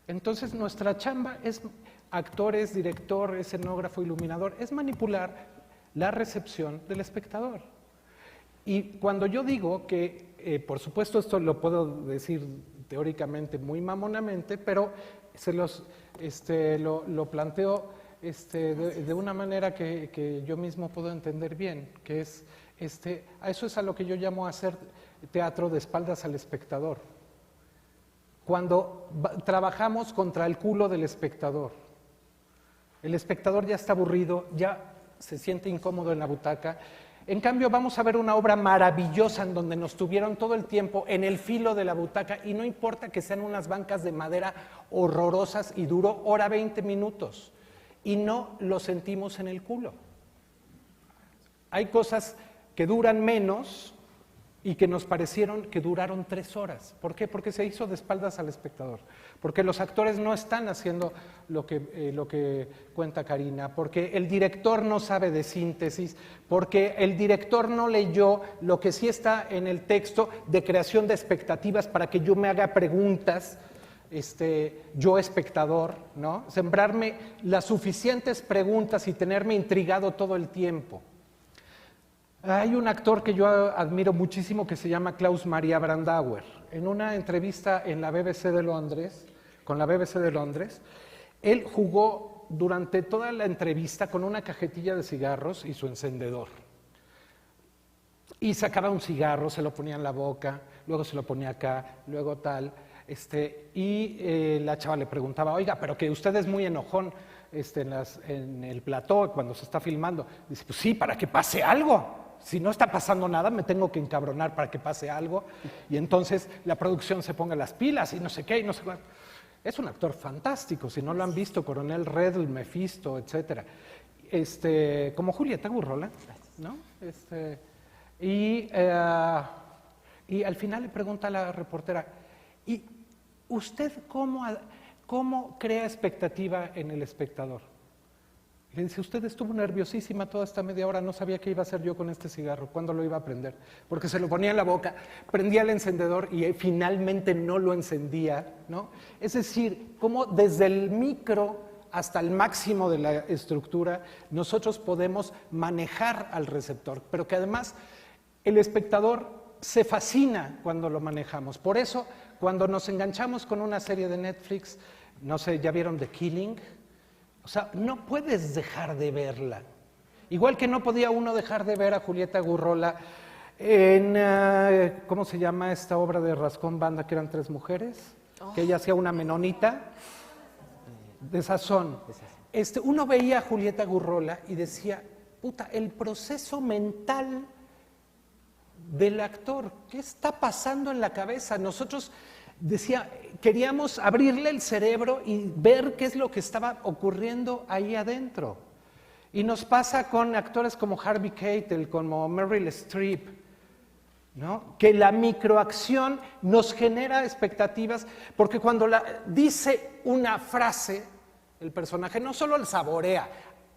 Entonces nuestra chamba es actores, director, escenógrafo, iluminador, es manipular la recepción del espectador. Y cuando yo digo que, por supuesto esto lo puedo decir teóricamente muy mamonamente, pero lo planteo de una manera que yo mismo puedo entender bien, que es, a eso es a lo que yo llamo hacer teatro de espaldas al espectador. Cuando trabajamos contra el culo del espectador. El espectador ya está aburrido, ya se siente incómodo en la butaca. En cambio, vamos a ver una obra maravillosa en donde nos tuvieron todo el tiempo en el filo de la butaca y no importa que sean unas bancas de madera horrorosas y duró hora 20 minutos y no lo sentimos en el culo. Hay cosas que duran menos y que nos parecieron que duraron 3 horas. ¿Por qué? Porque se hizo de espaldas al espectador. Porque los actores no están haciendo lo que cuenta Karina. Porque el director no sabe de síntesis. Porque el director no leyó lo que sí está en el texto de creación de expectativas para que yo me haga preguntas, yo espectador, ¿no? Sembrarme las suficientes preguntas y tenerme intrigado todo el tiempo. Hay un actor que yo admiro muchísimo que se llama Klaus Maria Brandauer. En una entrevista en la BBC de Londres, con la BBC de Londres, él jugó durante toda la entrevista con una cajetilla de cigarros y su encendedor. Y sacaba un cigarro, se lo ponía en la boca, luego se lo ponía acá, luego tal. La chava le preguntaba, oiga, pero que usted es muy enojón en el plató cuando se está filmando. Dice, pues sí, para que pase algo. Si no está pasando nada, me tengo que encabronar para que pase algo y entonces la producción se ponga las pilas y no sé qué y no sé cuál. Es un actor fantástico, si no lo han visto, Coronel Redl, Mephisto, etcétera. Como Julieta Gurrola, ¿no? Y al final le pregunta a la reportera, ¿y usted cómo crea expectativa en el espectador? Le dice, usted estuvo nerviosísima toda esta media hora, no sabía qué iba a hacer yo con este cigarro, cuándo lo iba a prender, porque se lo ponía en la boca, prendía el encendedor y finalmente no lo encendía, ¿no? Es decir, cómo desde el micro hasta el máximo de la estructura nosotros podemos manejar al receptor, pero que además el espectador se fascina cuando lo manejamos. Por eso, cuando nos enganchamos con una serie de Netflix, no sé, ¿ya vieron The Killing? O sea, no puedes dejar de verla. Igual que no podía uno dejar de ver a Julieta Gurrola en, ¿cómo se llama esta obra de Rascón Banda, que eran 3 mujeres? Que ella hacía una menonita. Desazón. Uno veía a Julieta Gurrola y decía, puta, el proceso mental del actor, ¿qué está pasando en la cabeza? Nosotros queríamos abrirle el cerebro y ver qué es lo que estaba ocurriendo ahí adentro. Y nos pasa con actores como Harvey Keitel, como Meryl Streep, ¿no? Que la microacción nos genera expectativas, porque cuando dice una frase, el personaje no solo la saborea,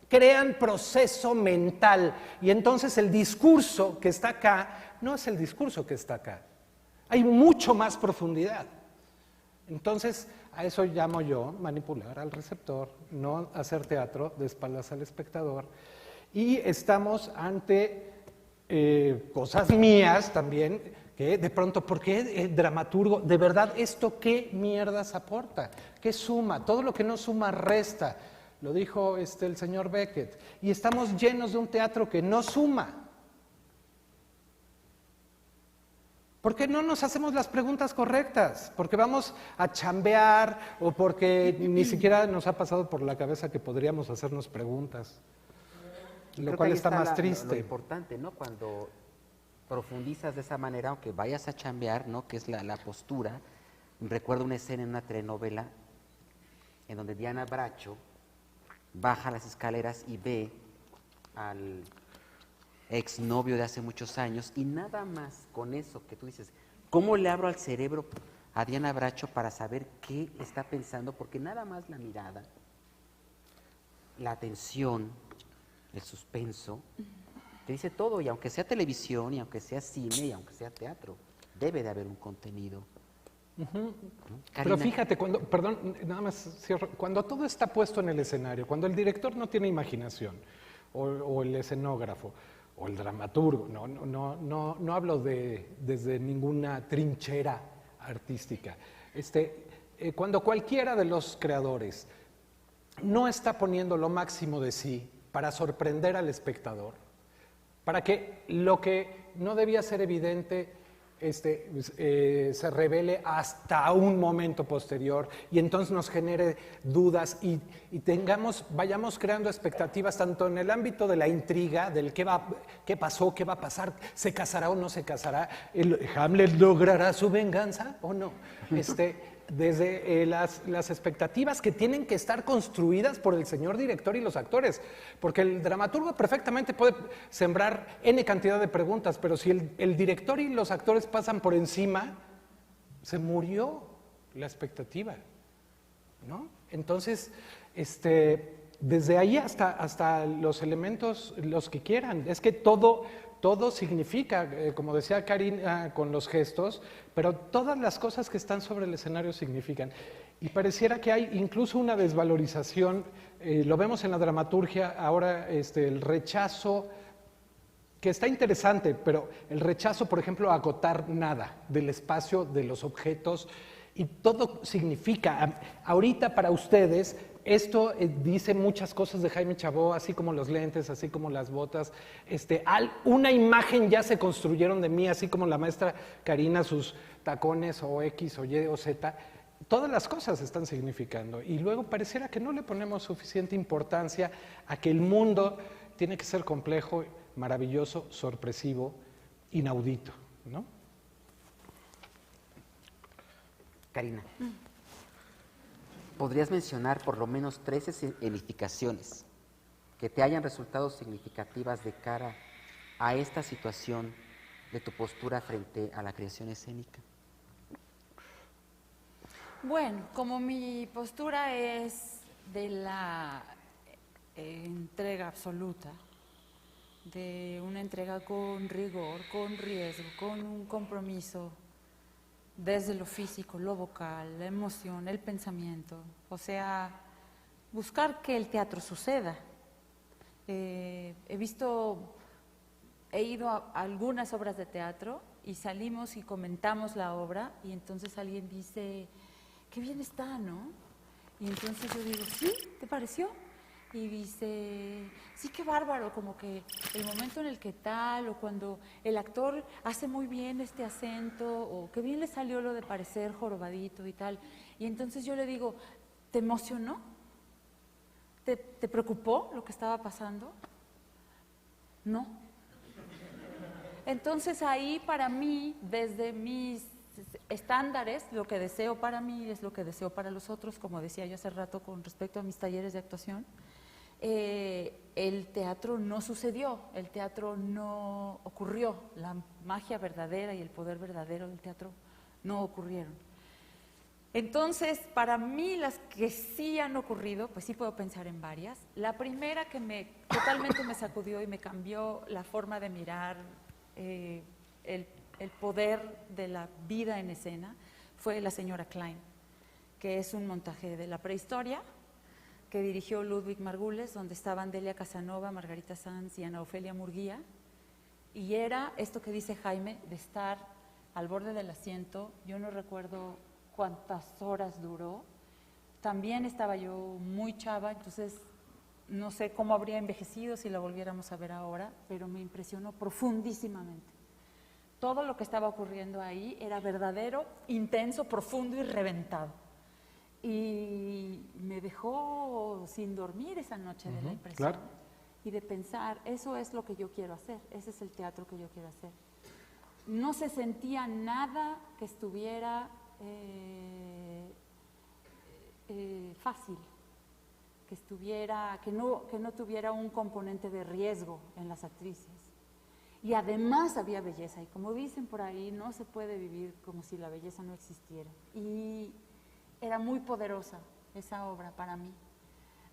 crean proceso mental, y entonces el discurso que está acá no es el discurso que está acá. Hay mucho más profundidad. Entonces, a eso llamo yo manipular al receptor, no hacer teatro de espaldas al espectador. Y estamos ante cosas mías también, que de pronto, ¿por qué el dramaturgo? De verdad, ¿esto qué mierdas aporta? ¿Qué suma? Todo lo que no suma resta, lo dijo el señor Beckett. Y estamos llenos de un teatro que no suma. Porque no nos hacemos las preguntas correctas, porque vamos a chambear o porque ni siquiera nos ha pasado por la cabeza que podríamos hacernos preguntas, lo cual está más triste. Lo importante, ¿no? Cuando profundizas de esa manera, aunque vayas a chambear, ¿no? Que es la postura, Recuerdo una escena en una telenovela en donde Diana Bracho baja las escaleras y ve al exnovio de hace muchos años, y nada más con eso que tú dices, ¿cómo le abro al cerebro a Diana Bracho para saber qué está pensando? Porque nada más la mirada, la atención, el suspenso, te dice todo, y aunque sea televisión, y aunque sea cine, y aunque sea teatro, debe de haber un contenido. ¿No? Pero fíjate, perdón, nada más cierro, cuando todo está puesto en el escenario, cuando el director no tiene imaginación, o el escenógrafo, o el dramaturgo, no hablo desde ninguna trinchera artística, cuando cualquiera de los creadores no está poniendo lo máximo de sí para sorprender al espectador, para que lo que no debía ser evidente se revele hasta un momento posterior, y entonces nos genere dudas y vayamos creando expectativas tanto en el ámbito de la intriga, del qué pasó, qué va a pasar, se casará o no se casará, Hamlet logrará su venganza o no, desde las expectativas que tienen que estar construidas por el señor director y los actores, porque el dramaturgo perfectamente puede sembrar N cantidad de preguntas, pero si el director y los actores pasan por encima, se murió la expectativa, ¿no? Entonces, desde ahí hasta los elementos, los que quieran, es que todo significa, como decía Karina, con los gestos, pero todas las cosas que están sobre el escenario significan. Y pareciera que hay incluso una desvalorización, lo vemos en la dramaturgia, ahora el rechazo, que está interesante, pero el rechazo, por ejemplo, a acotar nada del espacio, de los objetos, y todo significa, ahorita para ustedes, esto dice muchas cosas de Jaime Chabó, así como los lentes, así como las botas. Una imagen ya se construyeron de mí, así como la maestra Karina, sus tacones o X o Y o Z. Todas las cosas están significando. Y luego pareciera que no le ponemos suficiente importancia a que el mundo tiene que ser complejo, maravilloso, sorpresivo, inaudito, ¿no? Karina, ¿podrías mencionar por lo menos 13 edificaciones que te hayan resultado significativas de cara a esta situación de tu postura frente a la creación escénica? Bueno, como mi postura es de la entrega absoluta, de una entrega con rigor, con riesgo, con un compromiso desde lo físico, lo vocal, la emoción, el pensamiento, o sea, buscar que el teatro suceda. He ido a algunas obras de teatro y salimos y comentamos la obra, y entonces alguien dice, qué bien está, ¿no? Y entonces yo digo, ¿sí? ¿Te pareció? Y dice, sí, qué bárbaro, como que el momento en el que tal, o cuando el actor hace muy bien este acento, o qué bien le salió lo de parecer jorobadito y tal. Y entonces yo le digo, ¿te emocionó? ¿Te preocupó lo que estaba pasando? No. Entonces ahí para mí, desde mis estándares, lo que deseo para mí es lo que deseo para los otros, como decía yo hace rato con respecto a mis talleres de actuación. El teatro no sucedió, el teatro no ocurrió, la magia verdadera y el poder verdadero del teatro no ocurrieron. Entonces, para mí las que sí han ocurrido, pues sí puedo pensar en varias. La primera que totalmente me sacudió y me cambió la forma de mirar el poder de la vida en escena fue La señora Klein, que es un montaje de la prehistoria, que dirigió Ludwig Margules, donde estaban Delia Casanova, Margarita Sanz y Ana Ofelia Murguía, y era esto que dice Jaime, de estar al borde del asiento. Yo no recuerdo cuántas horas duró, también estaba yo muy chava, entonces no sé cómo habría envejecido si la volviéramos a ver ahora, pero me impresionó profundísimamente. Todo lo que estaba ocurriendo ahí era verdadero, intenso, profundo y reventado. Y me dejó sin dormir esa noche de la impresión. Claro. Y de pensar, eso es lo que yo quiero hacer, ese es el teatro que yo quiero hacer. No se sentía nada que estuviera fácil, que no tuviera un componente de riesgo en las actrices. Y además había belleza, y como dicen por ahí, no se puede vivir como si la belleza no existiera. Y era muy poderosa esa obra para mí.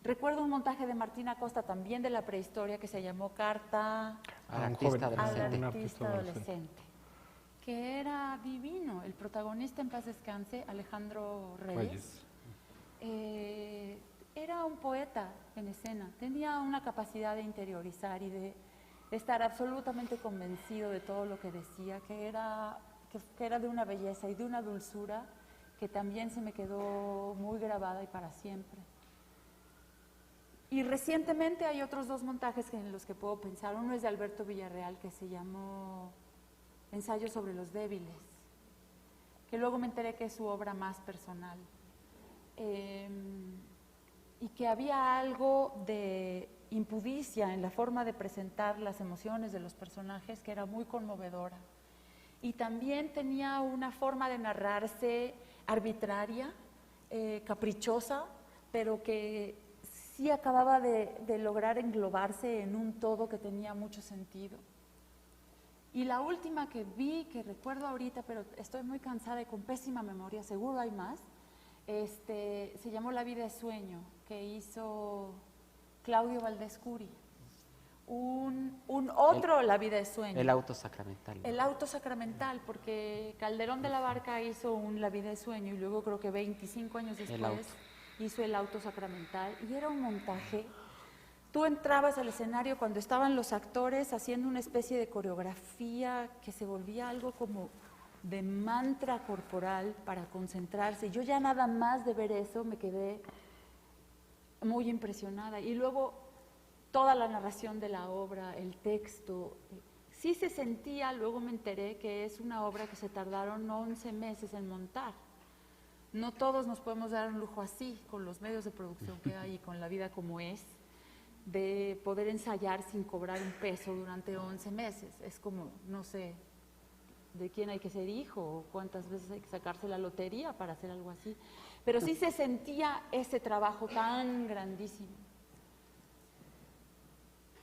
Recuerdo un montaje de Martina Costa, también de la prehistoria, que se llamó Carta al artista adolescente, que era divino. El protagonista, en paz descanse, Alejandro Reyes, era un poeta en escena, tenía una capacidad de interiorizar y de estar absolutamente convencido de todo lo que decía, que era de una belleza y de una dulzura que también se me quedó muy grabada y para siempre. Y recientemente hay otros dos montajes en los que puedo pensar. Uno es de Alberto Villarreal, que se llamó Ensayo sobre los débiles, que luego me enteré que es su obra más personal. Y que había algo de impudicia en la forma de presentar las emociones de los personajes que era muy conmovedora. Y también tenía una forma de narrarse arbitraria, caprichosa, pero que sí acababa de lograr englobarse en un todo que tenía mucho sentido. Y la última que vi, que recuerdo ahorita, pero estoy muy cansada y con pésima memoria, seguro hay más, se llamó La vida es sueño, que hizo Claudio Valdés Curi. La vida es sueño. El auto sacramental. El auto sacramental, porque Calderón de la Barca hizo un La vida es sueño y luego creo que 25 años después hizo el auto sacramental, y era un montaje. Tú entrabas al escenario cuando estaban los actores haciendo una especie de coreografía que se volvía algo como de mantra corporal para concentrarse. Yo ya nada más de ver eso me quedé muy impresionada. Y luego toda la narración de la obra, el texto, sí se sentía, luego me enteré que es una obra que se tardaron 11 meses en montar. No todos nos podemos dar un lujo así, con los medios de producción que hay y con la vida como es, de poder ensayar sin cobrar un peso durante 11 meses. Es como, no sé, de quién hay que ser hijo o cuántas veces hay que sacarse la lotería para hacer algo así. Pero sí se sentía ese trabajo tan grandísimo.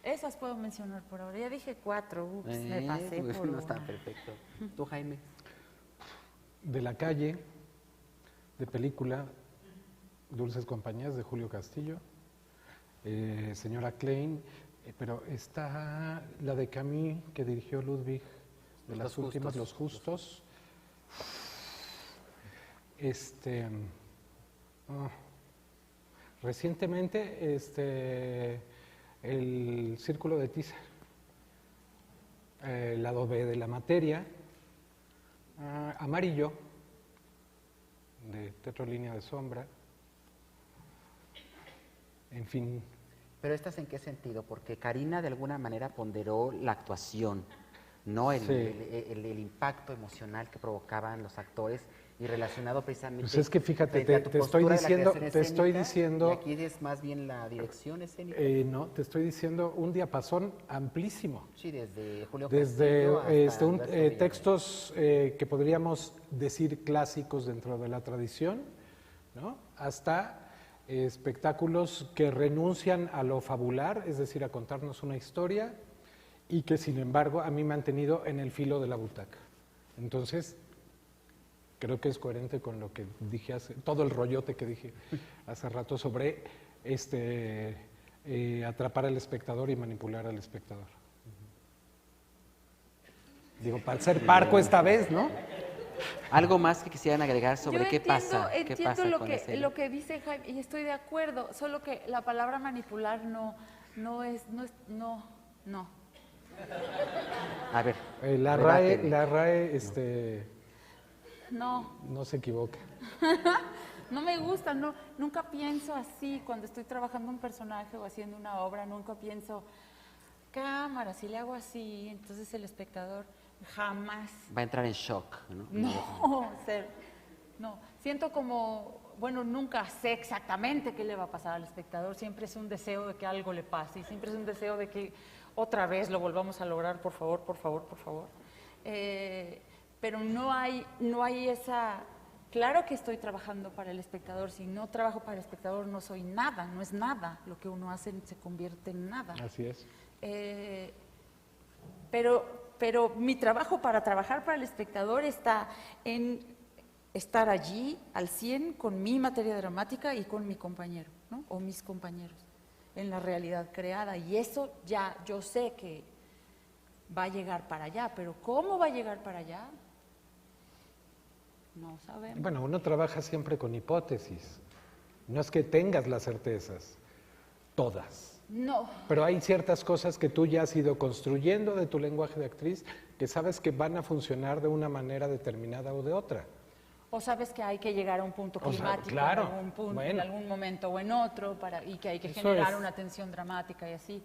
Esas puedo mencionar por ahora. Ya dije 4, me pasé por no está una. perfecto. ¿Tú, Jaime? De la calle, de película, Dulces Compañías, de Julio Castillo, Señora Klein, pero está la de Camus, que dirigió Ludwig, de las últimas, Los Justos. Recientemente, El Círculo de Tiza, el lado B de la materia, Amarillo, de Teatro Línea de Sombra, en fin. ¿Pero estas en qué sentido? Porque Karina de alguna manera ponderó la actuación, ¿no? El impacto emocional que provocaban los actores y relacionado precisamente. Pues es que fíjate, frente a tu te estoy postura de la diciendo, creación escénica, y aquí es más bien la dirección escénica. No, te estoy diciendo un diapasón amplísimo. Sí, desde Julio Desde Castillo hasta textos que podríamos decir clásicos dentro de la tradición, ¿no? Hasta espectáculos que renuncian a lo fabular, es decir, a contarnos una historia, y que sin embargo a mí me han tenido en el filo de la butaca. Entonces, creo que es coherente con lo que dije todo el rollote que dije hace rato sobre atrapar al espectador y manipular al espectador. Digo, para ser parco esta vez, ¿no? Algo más que quisieran agregar sobre qué pasa. Entiendo ¿Qué pasa lo que dice Jaime, y estoy de acuerdo, solo que la palabra manipular no. A ver. La RAE no se equivoca. No me gusta, nunca pienso así cuando estoy trabajando un personaje o haciendo una obra, nunca pienso, cámara, si le hago así, entonces el espectador jamás va a entrar en shock, ¿no? No, siento como, bueno, nunca sé exactamente qué le va a pasar al espectador, siempre es un deseo de que algo le pase y siempre es un deseo de que otra vez lo volvamos a lograr, por favor. Pero no hay esa Claro que estoy trabajando para el espectador. Si no trabajo para el espectador, no soy nada, no es nada. Lo que uno hace se convierte en nada. Así es. Pero mi trabajo para trabajar para el espectador está en estar allí al 100 con mi materia dramática y con mi compañero, ¿no? O mis compañeros, en la realidad creada. Y eso ya yo sé que va a llegar para allá, pero ¿cómo va a llegar para allá? No sabemos. Bueno, uno trabaja siempre con hipótesis. No es que tengas las certezas, todas. No. Pero hay ciertas cosas que tú ya has ido construyendo de tu lenguaje de actriz que sabes que van a funcionar de una manera determinada o de otra. O sabes que hay que llegar a un punto O sea, climático claro, en algún punto, bueno. en algún momento o en otro, y que hay que Eso generar es. una tensión dramática y así.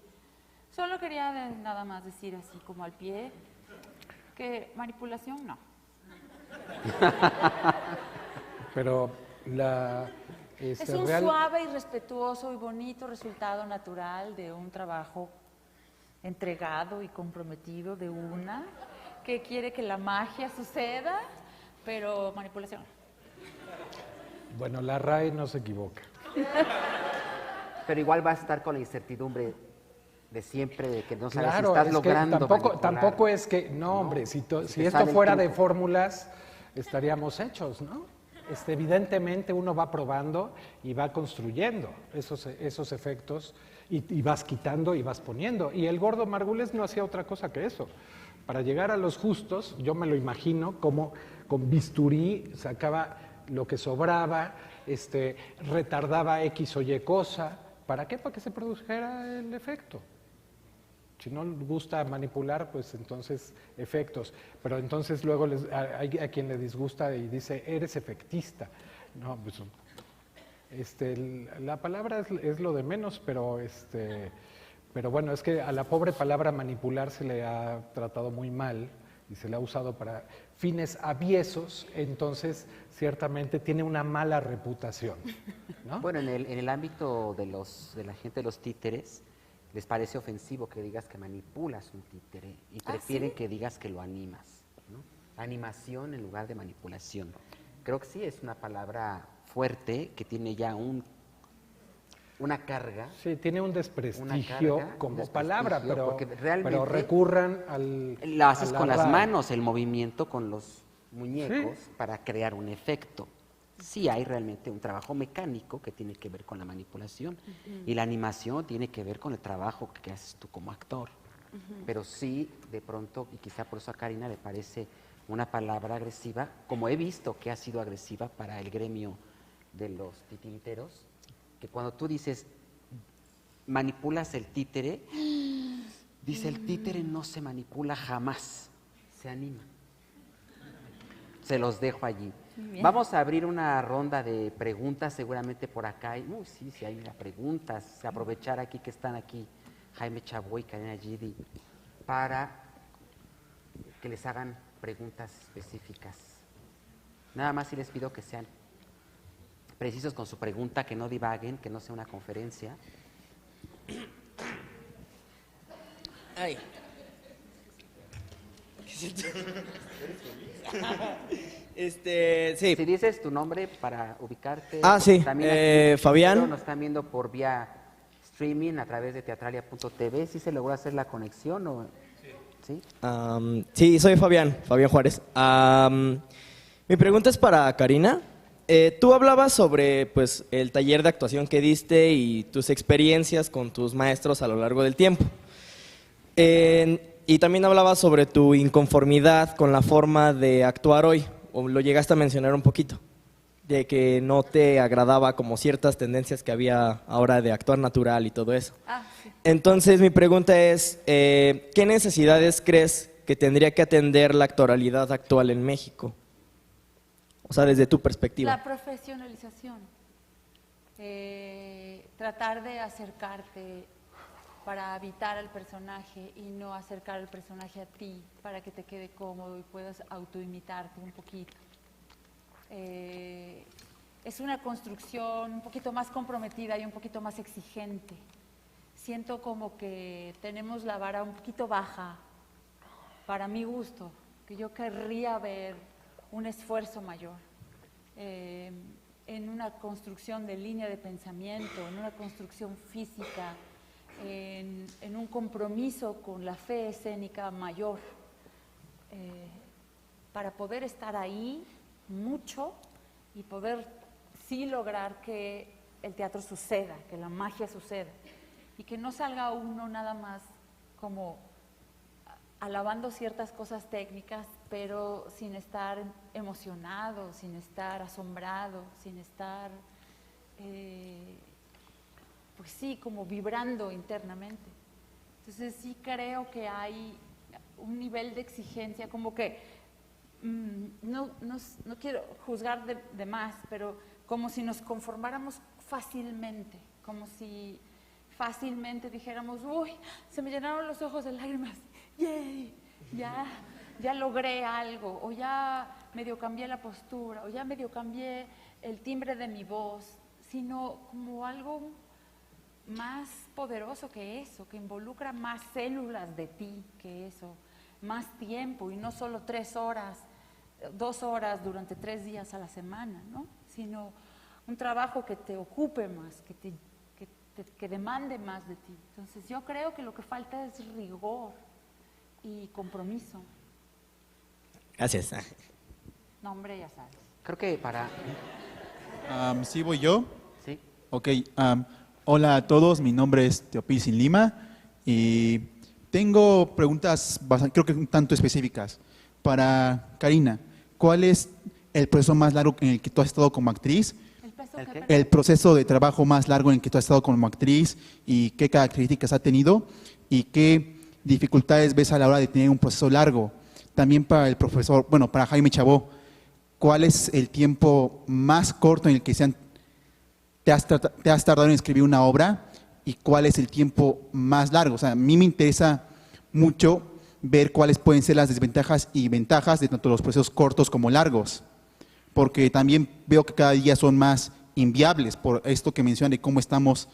Solo quería nada más decir así como al pie que manipulación no. Pero Es un suave y respetuoso y bonito resultado natural de un trabajo entregado y comprometido de una que quiere que la magia suceda, pero manipulación. Bueno, la RAE no se equivoca. Pero igual va a estar con la incertidumbre de siempre, de que no sabes Claro, si estás es que logrando manipular. tampoco es que, no hombre, si te esto sale el fuera de truco. fórmulas, estaríamos hechos, ¿no? Evidentemente uno va probando y va construyendo esos efectos y vas quitando y vas poniendo. Y el gordo Margules no hacía otra cosa que eso. Para llegar a los justos, yo me lo imagino como con bisturí sacaba lo que sobraba, retardaba X o Y cosa. ¿Para qué? Para que se produjera el efecto. Si no le gusta manipular, pues entonces efectos. Pero entonces luego hay a quien le disgusta y dice, eres efectista. No, pues la palabra es lo de menos, pero bueno, es que a la pobre palabra manipular se le ha tratado muy mal y se le ha usado para fines aviesos, entonces ciertamente tiene una mala reputación, ¿no? Bueno, en el ámbito de la gente de los títeres, les parece ofensivo que digas que manipulas un títere y prefieren ¿sí? que digas que lo animas, ¿no? Animación en lugar de manipulación. Creo que sí es una palabra fuerte que tiene ya una carga. Sí, tiene un desprestigio como desprestigio, palabra, porque realmente pero recurran al... lo haces a la con las RAE. manos, el movimiento con los muñecos para crear un efecto. Sí hay realmente un trabajo mecánico que tiene que ver con la manipulación y la animación tiene que ver con el trabajo que haces tú como actor. Pero sí, de pronto, y quizá por eso a Karina le parece una palabra agresiva, como he visto que ha sido agresiva para el gremio de los titiriteros, que cuando tú dices, manipulas el títere, dice el títere no se manipula jamás, se anima. Se los dejo allí. Vamos a abrir una ronda de preguntas seguramente por acá. Sí, hay preguntas. Aprovechar aquí que están aquí Jaime Chaboy y Karina Gidi para que les hagan preguntas específicas. Nada más si les pido que sean precisos con su pregunta, que no divaguen, que no sea una conferencia. Ay. Sí. Si dices tu nombre para ubicarte. Sí, También aquí Fabián. nos están viendo por vía streaming a través de teatralia.tv. ¿Sí se logró hacer la conexión o...? Sí. Sí, soy Fabián Juárez. Mi pregunta es para Karina. Tú hablabas sobre pues, el taller de actuación que diste y tus experiencias con tus maestros a lo largo del tiempo. Y también hablabas sobre tu inconformidad con la forma de actuar hoy, o lo llegaste a mencionar un poquito, de que no te agradaba como ciertas tendencias que había ahora de actuar natural y todo eso. Sí. Entonces mi pregunta es, ¿qué necesidades crees que tendría que atender la actoralidad actual en México? O sea, desde tu perspectiva. La profesionalización. Tratar de acercarte para habitar al personaje y no acercar al personaje a ti para que te quede cómodo y puedas autoimitarte un poquito. Es una construcción un poquito más comprometida y un poquito más exigente. Siento como que tenemos la vara un poquito baja para mi gusto, que yo querría ver un esfuerzo mayor. en una construcción de línea de pensamiento, en una construcción física, en un compromiso con la fe escénica mayor, para poder estar ahí mucho y poder sí lograr que el teatro suceda, que la magia suceda, y que no salga uno nada más como alabando ciertas cosas técnicas, pero sin estar emocionado, sin estar asombrado, sin estar, pues sí, como vibrando internamente. Entonces sí creo que hay un nivel de exigencia, como que, no quiero juzgar de más, pero como si nos conformáramos fácilmente, como si fácilmente dijéramos, uy, se me llenaron los ojos de lágrimas, ¡yay! Ya logré algo, o ya medio cambié la postura, o ya medio cambié el timbre de mi voz, sino como algo más poderoso que eso, que involucra más células de ti que eso, más tiempo, y no solo 3 horas, 2 horas durante 3 días a la semana, ¿no? Sino un trabajo que te ocupe más, que demande más de ti. Entonces yo creo que lo que falta es rigor y compromiso. Gracias. No, hombre, ya sabes. Creo que para... ¿Sí voy yo? Sí. Ok. Hola a todos, mi nombre es Teopilsin Lima y tengo preguntas creo que un tanto específicas. Para Karina, ¿cuál es el proceso más largo en el que tú has estado como actriz? El proceso de trabajo más largo en el que tú has estado como actriz y qué características ha tenido y qué dificultades ves a la hora de tener un proceso largo. También para el profesor, bueno, para Jaime Chabó, ¿cuál es el tiempo más corto en el que te has tardado en escribir una obra y cuál es el tiempo más largo? O sea, a mí me interesa mucho ver cuáles pueden ser las desventajas y ventajas de tanto los procesos cortos como largos, porque también veo que cada día son más inviables por esto que mencionan de cómo estamos,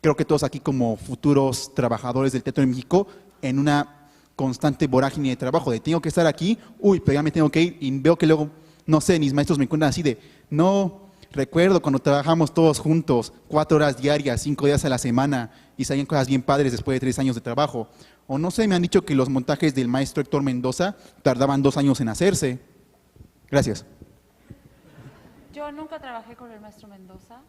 creo que todos aquí como futuros trabajadores del teatro en México, en una constante vorágine de trabajo, de tengo que estar aquí, uy, pero ya me tengo que ir, y veo que luego, no sé, mis maestros me cuentan así de, no, recuerdo cuando trabajamos todos juntos, 4 horas diarias, 5 días a la semana, y salían cosas bien padres después de 3 años de trabajo. O no sé, me han dicho que los montajes del maestro Héctor Mendoza tardaban 2 años en hacerse. Gracias. Yo nunca trabajé con el maestro Mendoza.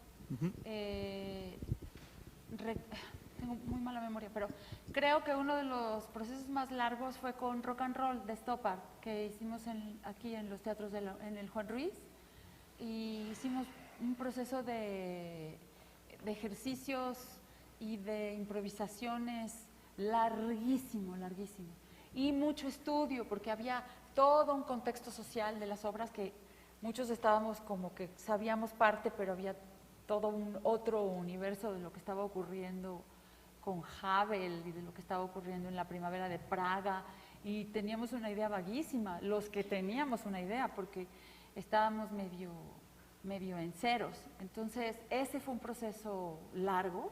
Tengo muy mala memoria, pero creo que uno de los procesos más largos fue con Rock and Roll de Stoppard, que hicimos aquí en los teatros en el Juan Ruiz, y hicimos un proceso de ejercicios y de improvisaciones larguísimo, larguísimo, y mucho estudio, porque había todo un contexto social de las obras que muchos estábamos como que sabíamos parte, pero había todo un otro universo de lo que estaba ocurriendo con Havel y de lo que estaba ocurriendo en la primavera de Praga, y teníamos una idea vaguísima, los que teníamos una idea, porque estábamos medio en ceros. Entonces, ese fue un proceso largo.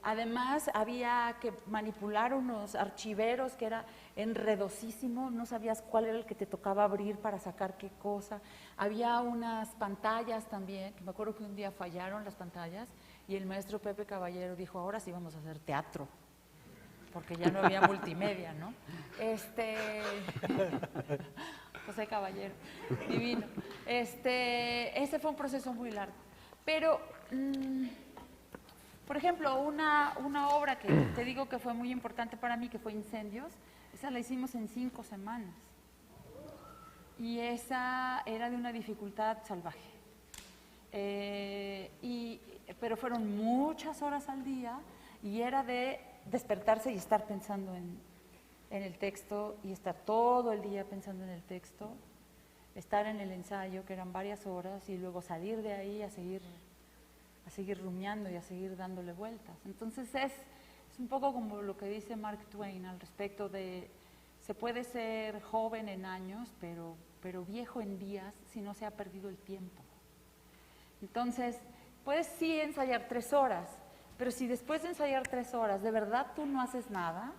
Además, había que manipular unos archiveros que era enredosísimo, no sabías cuál era el que te tocaba abrir para sacar qué cosa. Había unas pantallas también, que me acuerdo que un día fallaron las pantallas y el maestro Pepe Caballero dijo, ahora sí vamos a hacer teatro, porque ya no había multimedia, ¿no? José Caballero, divino. Ese fue un proceso muy largo. Pero, por ejemplo, una obra que te digo que fue muy importante para mí, que fue Incendios, esa la hicimos en 5 semanas. Y esa era de una dificultad salvaje. Pero fueron muchas horas al día y era de despertarse y estar pensando en el texto y estar todo el día pensando en el texto, estar en el ensayo, que eran varias horas, y luego salir de ahí a seguir rumiando y a seguir dándole vueltas. Entonces es un poco como lo que dice Mark Twain al respecto de se puede ser joven en años, pero viejo en días si no se ha perdido el tiempo. Entonces, puedes sí ensayar 3 horas, pero si después de ensayar 3 horas de verdad tú no haces nada,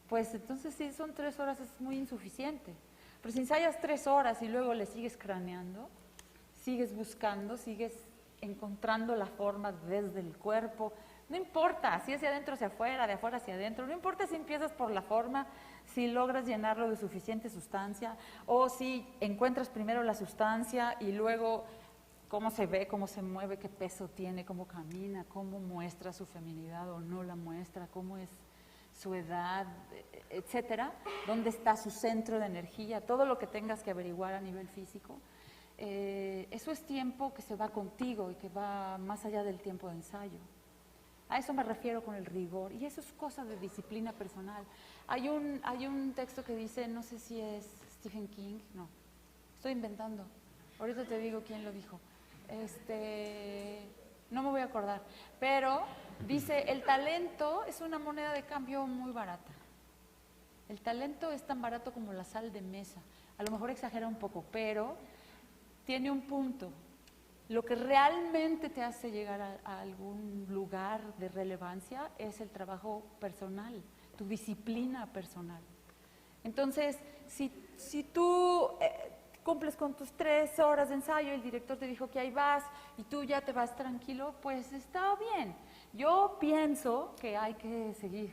pues entonces si son 3 horas es muy insuficiente. Pero si ensayas 3 horas y luego le sigues craneando, sigues buscando, sigues encontrando la forma desde el cuerpo. No importa si es de adentro hacia afuera, de afuera hacia adentro, no importa si empiezas por la forma, si logras llenarlo de suficiente sustancia, o si encuentras primero la sustancia y luego cómo se ve, cómo se mueve, qué peso tiene, cómo camina, cómo muestra su feminidad o no la muestra, cómo es su edad, etcétera, dónde está su centro de energía, todo lo que tengas que averiguar a nivel físico. Eso es tiempo que se va contigo y que va más allá del tiempo de ensayo. A eso me refiero con el rigor, y eso es cosa de disciplina personal. Hay un texto que dice, no sé si es Stephen King, no, estoy inventando, ahorita te digo quién lo dijo, no me voy a acordar, pero dice, el talento es una moneda de cambio muy barata. El talento es tan barato como la sal de mesa, a lo mejor exagera un poco, pero tiene un punto. Lo que realmente te hace llegar a algún lugar de relevancia es el trabajo personal, tu disciplina personal. Entonces, si tú cumples con tus 3 horas de ensayo, el director te dijo que ahí vas y tú ya te vas tranquilo, pues está bien. Yo pienso que hay que seguir,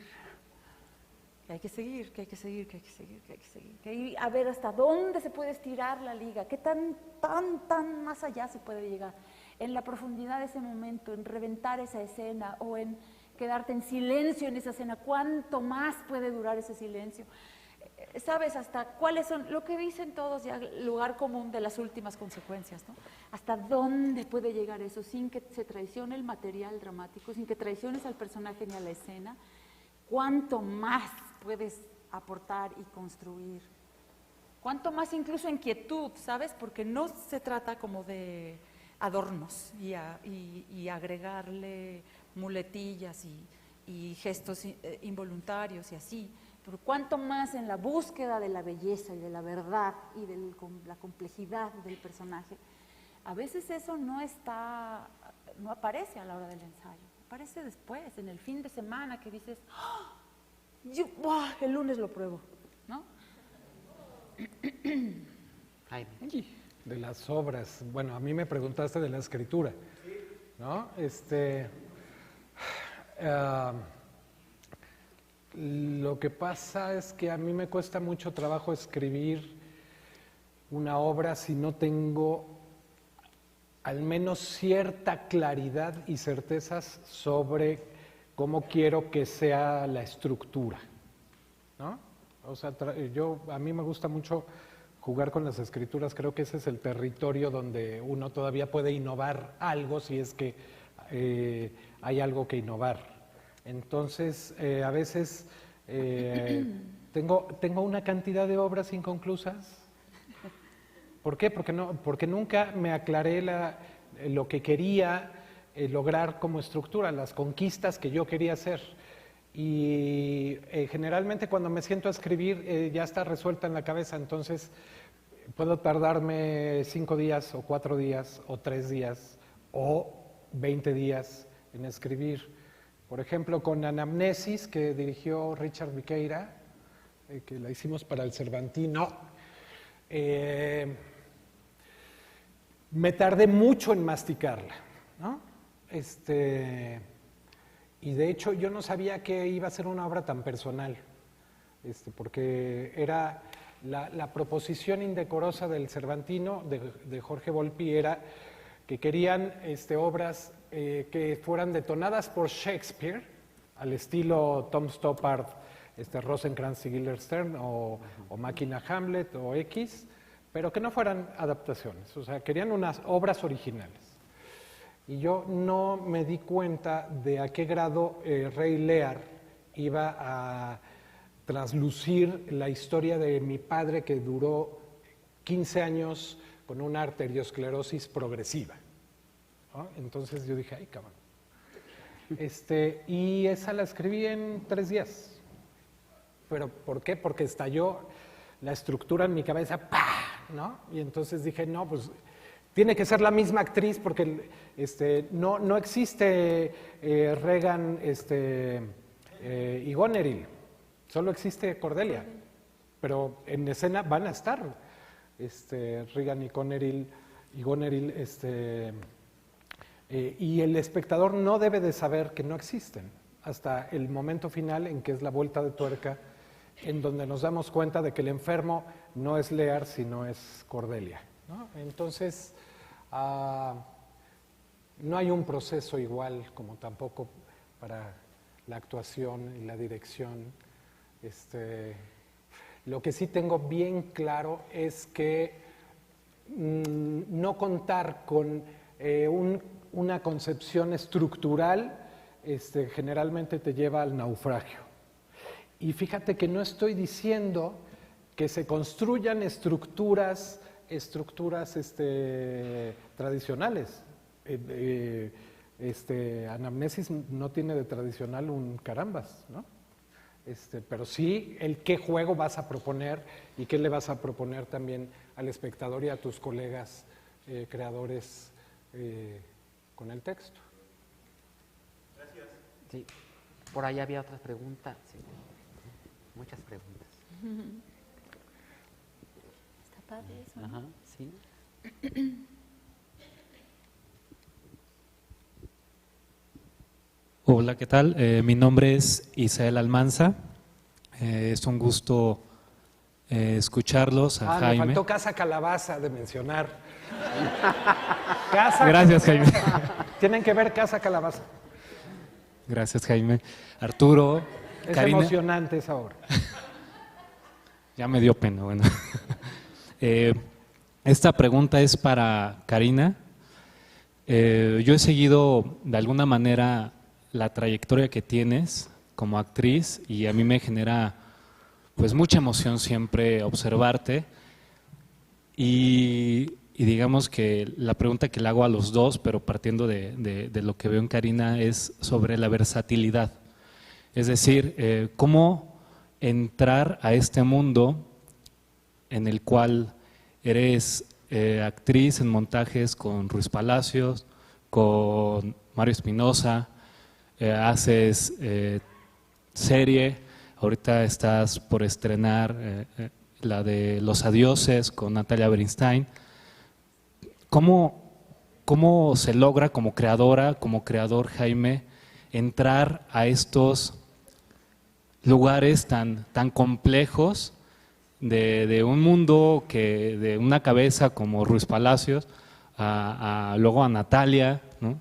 que hay que seguir, que hay que seguir, que hay que seguir, que hay que seguir, que hay a ver hasta dónde se puede estirar la liga, qué tan más allá se puede llegar, en la profundidad de ese momento, en reventar esa escena o en quedarte en silencio en esa escena, cuánto más puede durar ese silencio. ¿Sabes hasta cuáles son, lo que dicen todos ya, lugar común de las últimas consecuencias, ¿no? ¿Hasta dónde puede llegar eso sin que se traicione el material dramático, sin que traiciones al personaje ni a la escena? ¿Cuánto más puedes aportar y construir? ¿Cuánto más incluso en quietud, sabes? Porque no se trata como de adornos y agregarle muletillas y gestos involuntarios y así, pero cuánto más en la búsqueda de la belleza y de la verdad y de la complejidad del personaje. A veces eso no aparece a la hora del ensayo, aparece después, en el fin de semana, que dices, ¡oh! El lunes lo pruebo, ¿no? Jaime. De las obras, bueno, a mí me preguntaste de la escritura, ¿no? Lo que pasa es que a mí me cuesta mucho trabajo escribir una obra si no tengo al menos cierta claridad y certezas sobre cómo quiero que sea la estructura, ¿no? O sea, a mí me gusta mucho jugar con las escrituras, creo que ese es el territorio donde uno todavía puede innovar algo si es que hay algo que innovar. Entonces, a veces tengo una cantidad de obras inconclusas. ¿Por qué? Porque nunca me aclaré lo que quería lograr como estructura, las conquistas que yo quería hacer. Y generalmente cuando me siento a escribir ya está resuelta en la cabeza, entonces puedo tardarme 5 días o 4 días o 3 días o 20 días en escribir. Por ejemplo, con Anamnesis, que dirigió Richard Viqueira, que la hicimos para el Cervantino, me tardé mucho en masticarla, ¿no? Y de hecho yo no sabía que iba a ser una obra tan personal, porque era la proposición indecorosa del Cervantino, de Jorge Volpi, era que querían obras que fueran detonadas por Shakespeare, al estilo Tom Stoppard, Rosencrantz y Guildenstern, o Máquina Hamlet, o X, pero que no fueran adaptaciones, o sea, querían unas obras originales. Y yo no me di cuenta de a qué grado Ray Lear iba a traslucir la historia de mi padre, que duró 15 años con una arteriosclerosis progresiva, ¿no? Entonces yo dije, ay, cabrón. Y esa la escribí en 3 días. ¿Pero por qué? Porque estalló la estructura en mi cabeza, ¡pah!, ¿no? Y entonces dije, no, pues tiene que ser la misma actriz, porque no existe Regan y Goneril, solo existe Cordelia, pero en escena van a estar Regan y Goneril y Goneril, y el espectador no debe de saber que no existen hasta el momento final en que es la vuelta de tuerca, en donde nos damos cuenta de que el enfermo no es Lear, sino es Cordelia, ¿no? Entonces, no hay un proceso igual como tampoco para la actuación y la dirección. Lo que sí tengo bien claro es que no contar con una concepción estructural generalmente te lleva al naufragio. Y fíjate que no estoy diciendo que se construyan estructuras tradicionales. Anamnesis no tiene de tradicional un carambas, ¿no? Pero sí el qué juego vas a proponer y qué le vas a proponer también al espectador y a tus colegas creadores con el texto. Gracias. Sí, por ahí había otras preguntas. Sí. Muchas preguntas. Está padre eso, ¿no? Ajá, sí. Hola, ¿qué tal? Mi nombre es Isael Almanza. Es un gusto escucharlos a Me Jaime. faltó Casa Calabaza de mencionar. Gracias, Jaime. Tienen que ver Casa Calabaza. Gracias, Jaime. Arturo, Es Karina. emocionante esa obra. Ya me dio pena, bueno. Esta pregunta es para Karina. Yo he seguido de alguna manera la trayectoria que tienes como actriz y a mí me genera pues mucha emoción siempre observarte y digamos que la pregunta que le hago a los dos, pero partiendo de lo que veo en Karina, es sobre la versatilidad. Es decir, cómo entrar a este mundo en el cual eres actriz en montajes con Ruiz Palacios, con Mario Espinosa, haces serie, ahorita estás por estrenar la de Los Adioses con Natalia Berinstein. ¿Cómo se logra como creadora, como creador, Jaime, entrar a estos lugares tan complejos de un mundo que de una cabeza como Ruiz Palacios luego a Natalia, ¿no?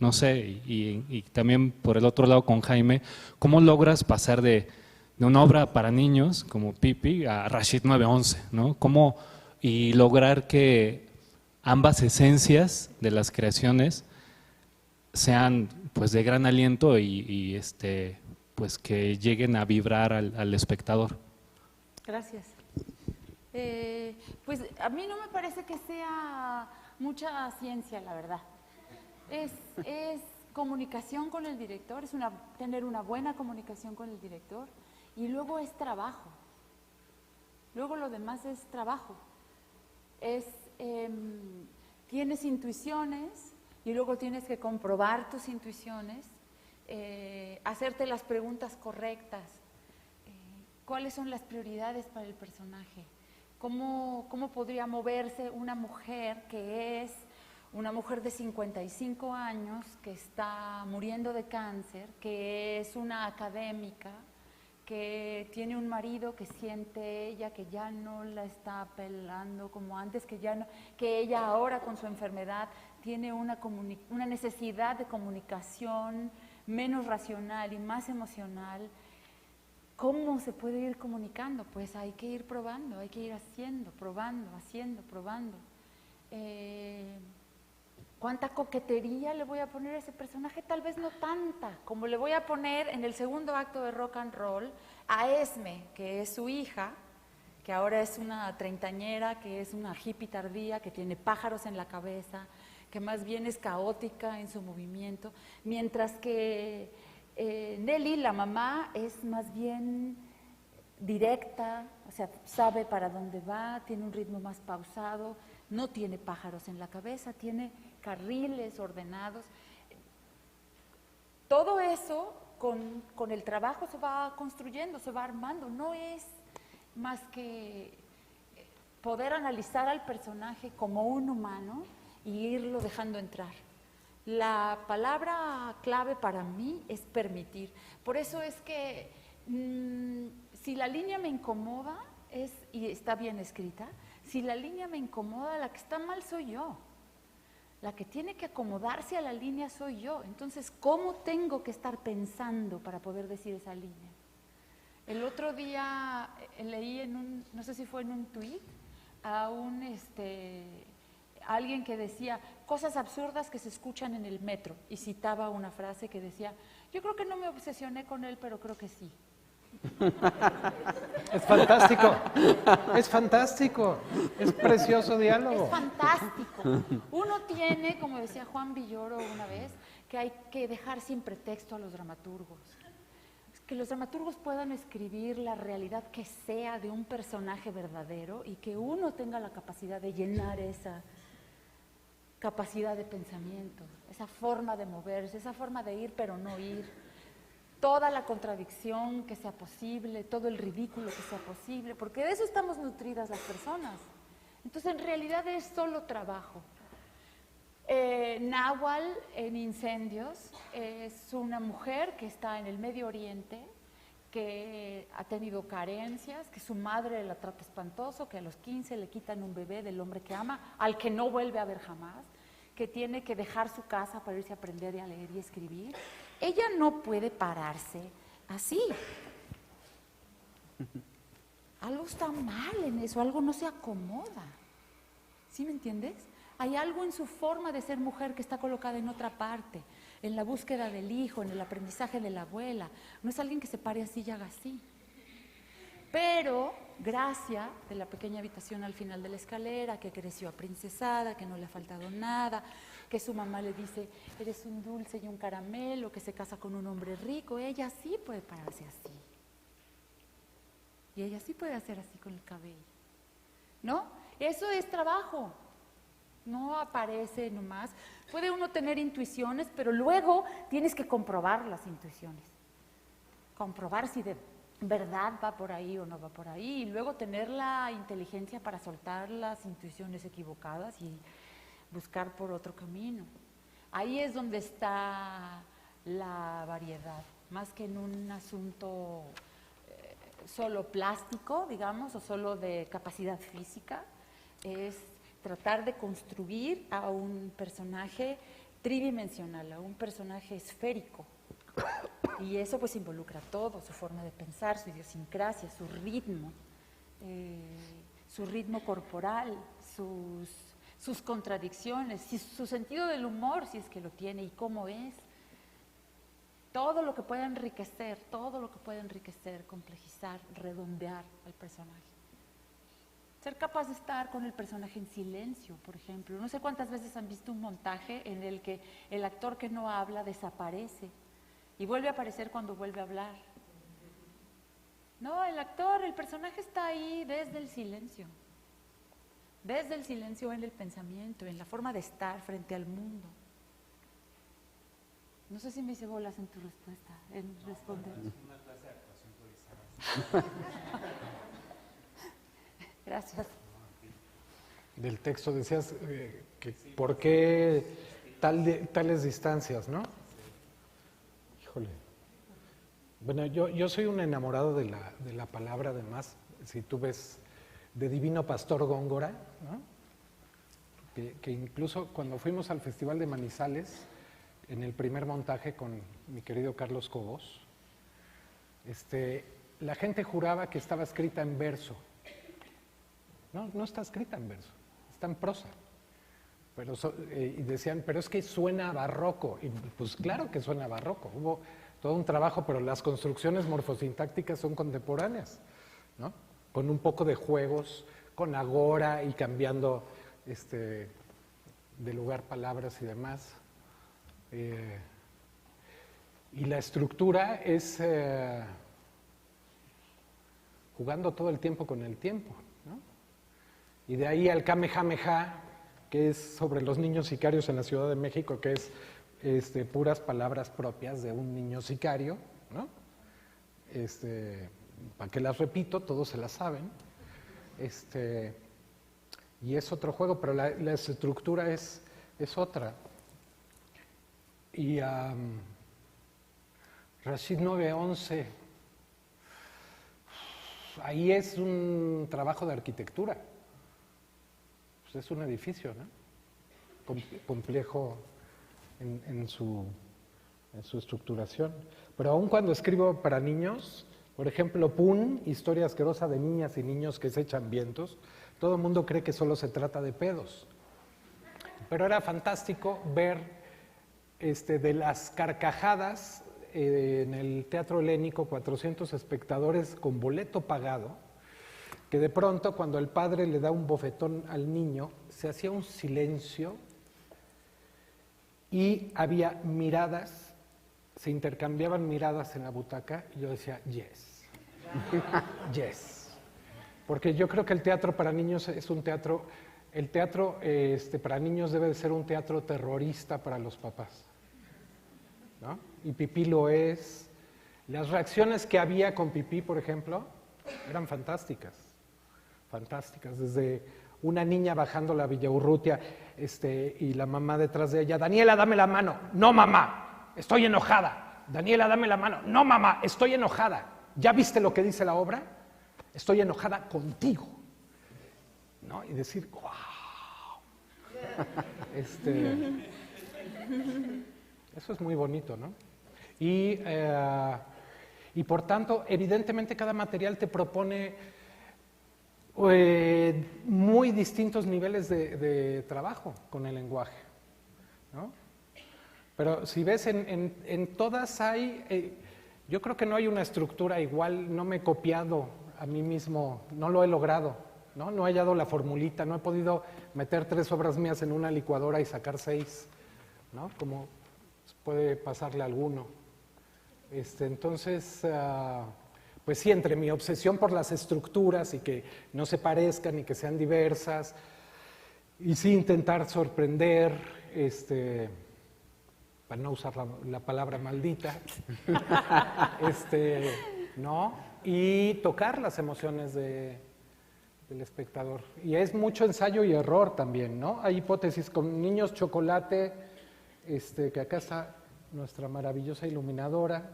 No sé, y también por el otro lado con Jaime, ¿cómo logras pasar de una obra para niños como Pipi a Rashid 911, ¿no? Y lograr que ambas esencias de las creaciones sean pues de gran aliento y pues que lleguen a vibrar al espectador? Gracias. Pues a mí no me parece que sea mucha ciencia, la verdad. Es comunicación con el director, tener una buena comunicación con el director y luego es trabajo. Luego lo demás es trabajo. Tienes intuiciones y luego tienes que comprobar tus intuiciones, hacerte las preguntas correctas. ¿Cuáles son las prioridades para el personaje? ¿Cómo podría moverse una mujer que es una mujer de 55 años que está muriendo de cáncer, que es una académica, que tiene un marido que siente ella que ya no la está apelando como antes, que ella ahora con su enfermedad tiene una necesidad de comunicación menos racional y más emocional? ¿Cómo se puede ir comunicando? Pues hay que ir probando, hay que ir haciendo, probando, haciendo, probando. ¿Cuánta coquetería le voy a poner a ese personaje? Tal vez no tanta, como le voy a poner en el segundo acto de Rock and Roll a Esme, que es su hija, que ahora es una treintañera, que es una hippie tardía, que tiene pájaros en la cabeza, que más bien es caótica en su movimiento, mientras que Nelly, la mamá, es más bien directa, o sea, sabe para dónde va, tiene un ritmo más pausado, no tiene pájaros en la cabeza, tiene carriles ordenados. Todo eso con el trabajo se va construyendo, se va armando, no es más que poder analizar al personaje como un humano y irlo dejando entrar. La palabra clave para mí es permitir. Por eso es que si la línea me incomoda y está bien escrita, si la línea me incomoda, la que está mal soy yo. La que tiene que acomodarse a la línea soy yo. Entonces, ¿cómo tengo que estar pensando para poder decir esa línea? El otro día leí no sé si fue en un tuit, a alguien que decía cosas absurdas que se escuchan en el metro y citaba una frase que decía, yo creo que no me obsesioné con él, pero creo que sí. Es fantástico, es fantástico, es precioso diálogo. Es fantástico. Uno tiene, como decía Juan Villoro una vez, que hay que dejar sin pretexto a los dramaturgos. Que los dramaturgos puedan escribir la realidad que sea de un personaje verdadero y que uno tenga la capacidad de llenar esa capacidad de pensamiento, esa forma de moverse, esa forma de ir pero no ir, toda la contradicción que sea posible, todo el ridículo que sea posible, porque de eso estamos nutridas las personas. Entonces, en realidad es solo trabajo. Nahual en Incendios es una mujer que está en el Medio Oriente, que ha tenido carencias, que su madre la trata espantoso, que a los 15 le quitan un bebé del hombre que ama, al que no vuelve a ver jamás, que tiene que dejar su casa para irse a aprender a leer y escribir. Ella no puede pararse así. Algo está mal en eso, algo no se acomoda. ¿Sí me entiendes? Hay algo en su forma de ser mujer que está colocada en otra parte, en la búsqueda del hijo, en el aprendizaje de la abuela. No es alguien que se pare así y haga así. Pero Gracia, de la pequeña habitación al final de la escalera, que creció aprincesada, que no le ha faltado nada, que su mamá le dice, eres un dulce y un caramelo, que se casa con un hombre rico, ella sí puede pararse así. Y ella sí puede hacer así con el cabello. ¿No? Eso es trabajo. No aparece nomás. Puede uno tener intuiciones, pero luego tienes que comprobar las intuiciones. Comprobar si de verdad va por ahí o no va por ahí. Y luego tener la inteligencia para soltar las intuiciones equivocadas y buscar por otro camino. Ahí es donde está la variedad. Más que en un asunto solo plástico, digamos, o solo de capacidad física, es tratar de construir a un personaje tridimensional, a un personaje esférico. Y eso pues involucra todo, su forma de pensar, su idiosincrasia, su ritmo corporal, sus contradicciones, su sentido del humor, si es que lo tiene, y cómo es. Todo lo que pueda enriquecer, complejizar, redondear al personaje. Ser capaz de estar con el personaje en silencio, por ejemplo. No sé cuántas veces han visto un montaje en el que el actor que no habla desaparece y vuelve a aparecer cuando vuelve a hablar. No, el personaje está ahí desde el silencio en el pensamiento, en la forma de estar frente al mundo. No sé si me hice bolas en tu respuesta, en responder. Una clase de actuación improvisada. Gracias. Del texto decías que por qué tales distancias, ¿no? Híjole. Bueno, yo soy un enamorado de la palabra, además. Si tú ves de Divino Pastor Góngora, ¿no? Que incluso cuando fuimos al Festival de Manizales, en el primer montaje con mi querido Carlos Cobos, la gente juraba que estaba escrita en verso. No está escrita en verso, está en prosa. Pero y decían, pero es que suena barroco. Y pues claro que suena barroco. Hubo todo un trabajo, pero las construcciones morfosintácticas son contemporáneas, ¿no? Con un poco de juegos, con agora y cambiando de lugar palabras y demás. Y la estructura es jugando todo el tiempo con el tiempo, ¿no? Y de ahí al Kamehameha, que es sobre los niños sicarios en la Ciudad de México, que es puras palabras propias de un niño sicario, ¿no? ¿Para qué las repito? Todos se las saben. y es otro juego, pero la estructura es otra. Y Rashid 911, ahí es un trabajo de arquitectura. Pues es un edificio, ¿no? Complejo en su estructuración. Pero aun cuando escribo para niños, por ejemplo, Pun, historia asquerosa de niñas y niños que se echan vientos, todo el mundo cree que solo se trata de pedos. Pero era fantástico ver de las carcajadas en el Teatro Helénico, 400 espectadores con boleto pagado, que de pronto cuando el padre le da un bofetón al niño, se hacía un silencio y había miradas, se intercambiaban miradas en la butaca y yo decía, yes, yes. Porque yo creo que el teatro para niños es un teatro, el teatro para niños debe de ser un teatro terrorista para los papás, ¿no? Y Pipí lo es. Las reacciones que había con Pipí, por ejemplo, eran fantásticas, fantásticas. Desde una niña bajando la Villaurrutia y la mamá detrás de ella, Daniela, dame la mano. No, mamá, estoy enojada. Daniela, dame la mano. No, mamá, estoy enojada. ¿Ya viste lo que dice la obra? Estoy enojada contigo, ¿no? Y decir, wow. Eso es muy bonito, ¿no? Y por tanto, evidentemente cada material te propone muy distintos niveles de trabajo con el lenguaje, ¿no? Pero si ves, en todas hay, yo creo que no hay una estructura igual, no me he copiado a mí mismo, no lo he logrado, ¿no? No he hallado la formulita, no he podido meter 3 obras mías en una licuadora y sacar 6, ¿no? Como puede pasarle a alguno. Entonces, pues sí, entre mi obsesión por las estructuras y que no se parezcan y que sean diversas, y sí intentar sorprender, para no usar la palabra maldita, ¿no? Y tocar las emociones del espectador. Y es mucho ensayo y error también, ¿no? Hay hipótesis con Niños Chocolate, que acá está nuestra maravillosa iluminadora,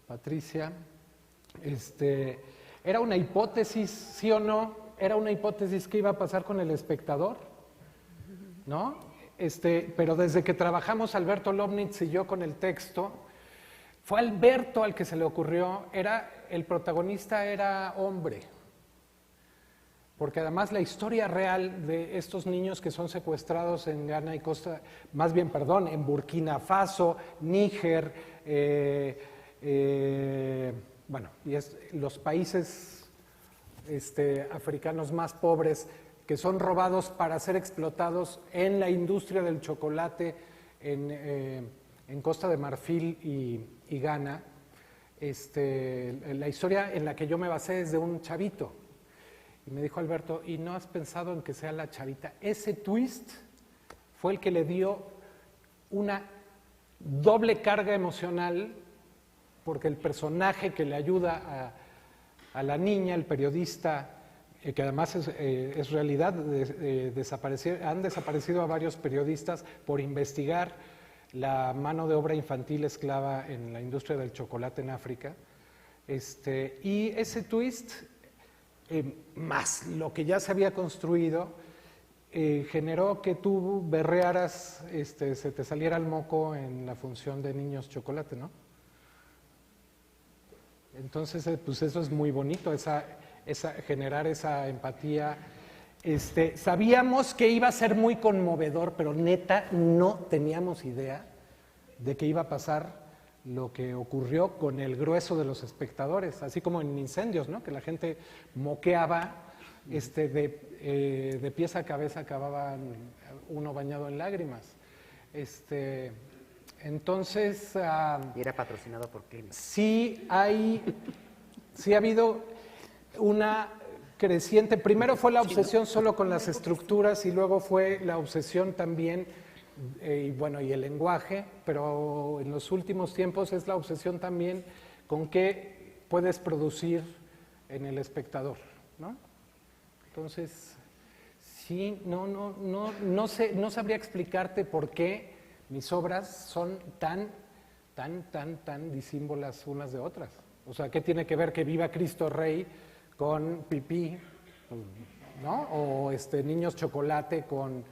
Patricia. Era una hipótesis, ¿sí o no? Era una hipótesis que iba a pasar con el espectador, ¿no? Pero desde que trabajamos Alberto Lobnitz y yo con el texto, fue Alberto al que se le ocurrió, el protagonista era hombre, porque además la historia real de estos niños que son secuestrados en Ghana y en Burkina Faso, Níger, los países africanos más pobres que son robados para ser explotados en la industria del chocolate en Costa de Marfil y Ghana. La historia en la que yo me basé es de un chavito. Y me dijo Alberto, ¿y no has pensado en que sea la chavita? Ese twist fue el que le dio una doble carga emocional, porque el personaje que le ayuda a la niña, el periodista, que además es realidad, han desaparecido a varios periodistas por investigar la mano de obra infantil esclava en la industria del chocolate en África. Y ese twist, más lo que ya se había construido, generó que tú berrearas, se te saliera el moco en la función de Niños Chocolate, ¿no? Entonces, pues eso es muy bonito, generar esa empatía. Sabíamos que iba a ser muy conmovedor, pero neta no teníamos idea de que iba a pasar lo que ocurrió con el grueso de los espectadores, así como en Incendios, ¿no? Que la gente moqueaba, de pies a cabeza acababan uno bañado en lágrimas. Entonces... ¿Y era patrocinado por Kleenex? Sí ha habido una creciente... Primero fue la obsesión solo con las estructuras y luego fue la obsesión también, y el lenguaje, pero en los últimos tiempos es la obsesión también con qué puedes producir en el espectador, ¿no? Entonces, Sí, no sé, no sabría explicarte por qué mis obras son tan disímbolas unas de otras. O sea, ¿qué tiene que ver que Viva Cristo Rey con Pipí, ¿no? O Niños Chocolate con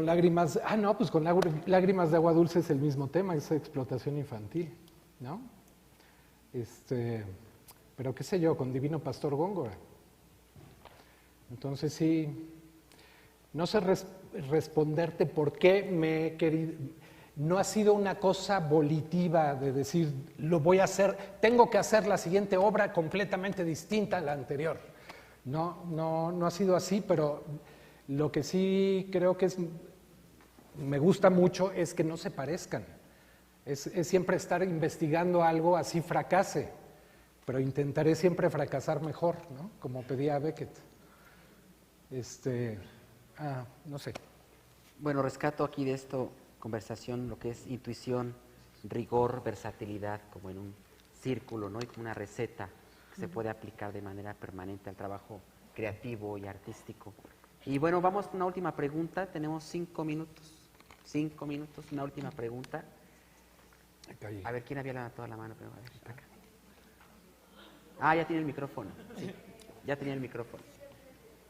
lágrimas, no, pues con lágrimas de agua dulce es el mismo tema, es explotación infantil, ¿no? Pero qué sé yo, con Divino Pastor Góngora. Entonces sí, no sé responderte por qué me he querido, no ha sido una cosa volitiva de decir, lo voy a hacer, tengo que hacer la siguiente obra completamente distinta a la anterior. No ha sido así, pero lo que sí creo que me gusta mucho es que no se parezcan. Es siempre estar investigando algo así fracase, pero intentaré siempre fracasar mejor, ¿no? Como pedía Beckett. No sé. Bueno, rescato aquí de esto conversación lo que es intuición, rigor, versatilidad, como en un círculo, ¿no? Y como una receta que se puede aplicar de manera permanente al trabajo creativo y artístico. Y bueno, vamos a una última pregunta. Tenemos 5 minutos. 5 minutos, una última pregunta. A ver, ¿quién había levantado la mano? A ver, acá. Ya tiene el micrófono. Sí, ya tenía el micrófono.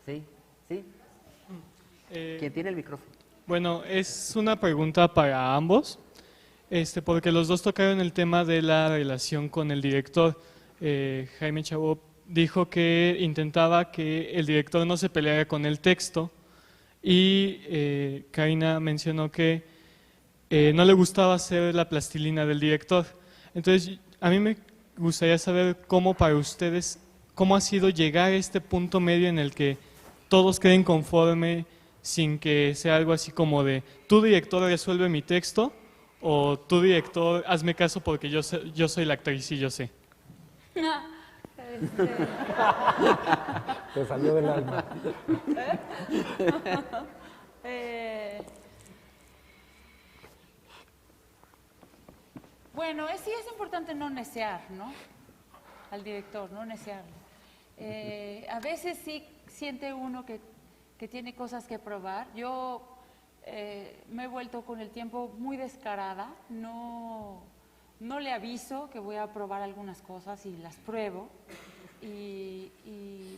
¿Sí? ¿Sí? ¿Quién tiene el micrófono? Bueno, es una pregunta para ambos, porque los dos tocaron el tema de la relación con el director. Jaime Chabot dijo que intentaba que el director no se peleara con el texto y Karina mencionó que no le gustaba ser la plastilina del director. Entonces, a mí me gustaría saber cómo para ustedes, cómo ha sido llegar a este punto medio en el que todos queden conforme sin que sea algo así como de tu director resuelve mi texto o tu director hazme caso porque yo soy la actriz y yo sé. Te salió del alma. Bueno, sí es importante no necear, ¿no? Al director, no necearlo. A veces sí siente uno que tiene cosas que probar. Yo me he vuelto con el tiempo muy descarada, no le aviso que voy a probar algunas cosas y las pruebo,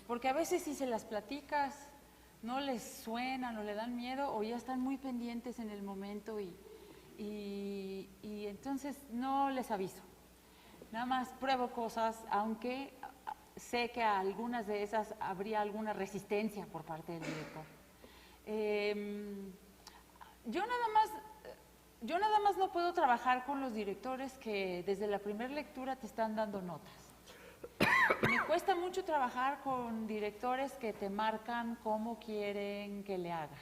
porque a veces si se las platicas no les suenan o le dan miedo o ya están muy pendientes en el momento y entonces no les aviso. Nada más pruebo cosas, aunque sé que a algunas de esas habría alguna resistencia por parte del director. Yo nada más no puedo trabajar con los directores que desde la primera lectura te están dando notas. Me cuesta mucho trabajar con directores que te marcan cómo quieren que le hagas.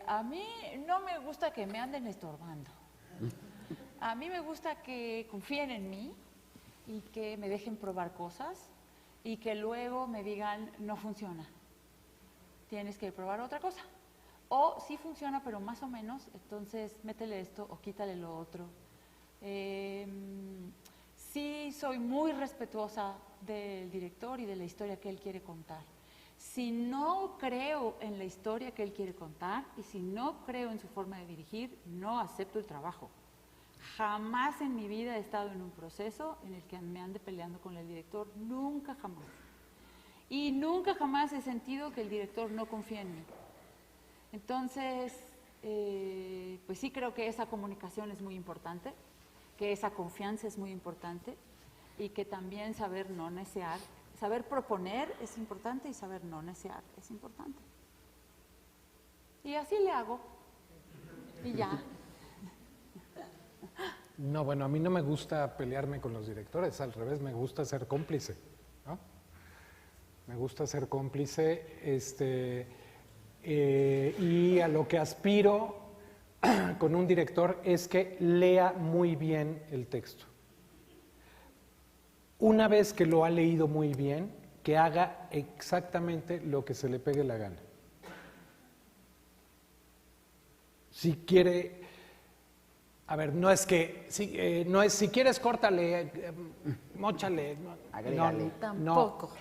A mí no me gusta que me anden estorbando. A mí me gusta que confíen en mí y que me dejen probar cosas y que luego me digan, no funciona, tienes que probar otra cosa. O sí funciona, pero más o menos, entonces métele esto o quítale lo otro. Sí soy muy respetuosa del director y de la historia que él quiere contar. Si no creo en la historia que él quiere contar y si no creo en su forma de dirigir, no acepto el trabajo. Jamás en mi vida he estado en un proceso en el que me ande peleando con el director, nunca jamás. Y nunca jamás he sentido que el director no confía en mí. Entonces, pues sí creo que esa comunicación es muy importante, que esa confianza es muy importante y que también saber no necear, saber proponer es importante y saber no necear es importante. Y así le hago y ya. No, bueno, a mí no me gusta pelearme con los directores, al revés, me gusta ser cómplice, ¿no? Me gusta ser cómplice, y a lo que aspiro con un director es que lea muy bien el texto. Una vez que lo ha leído muy bien, que haga exactamente lo que se le pegue la gana. Si quiere... A ver, no es que, no es si quieres córtale, móchale. Agrégale. Tampoco.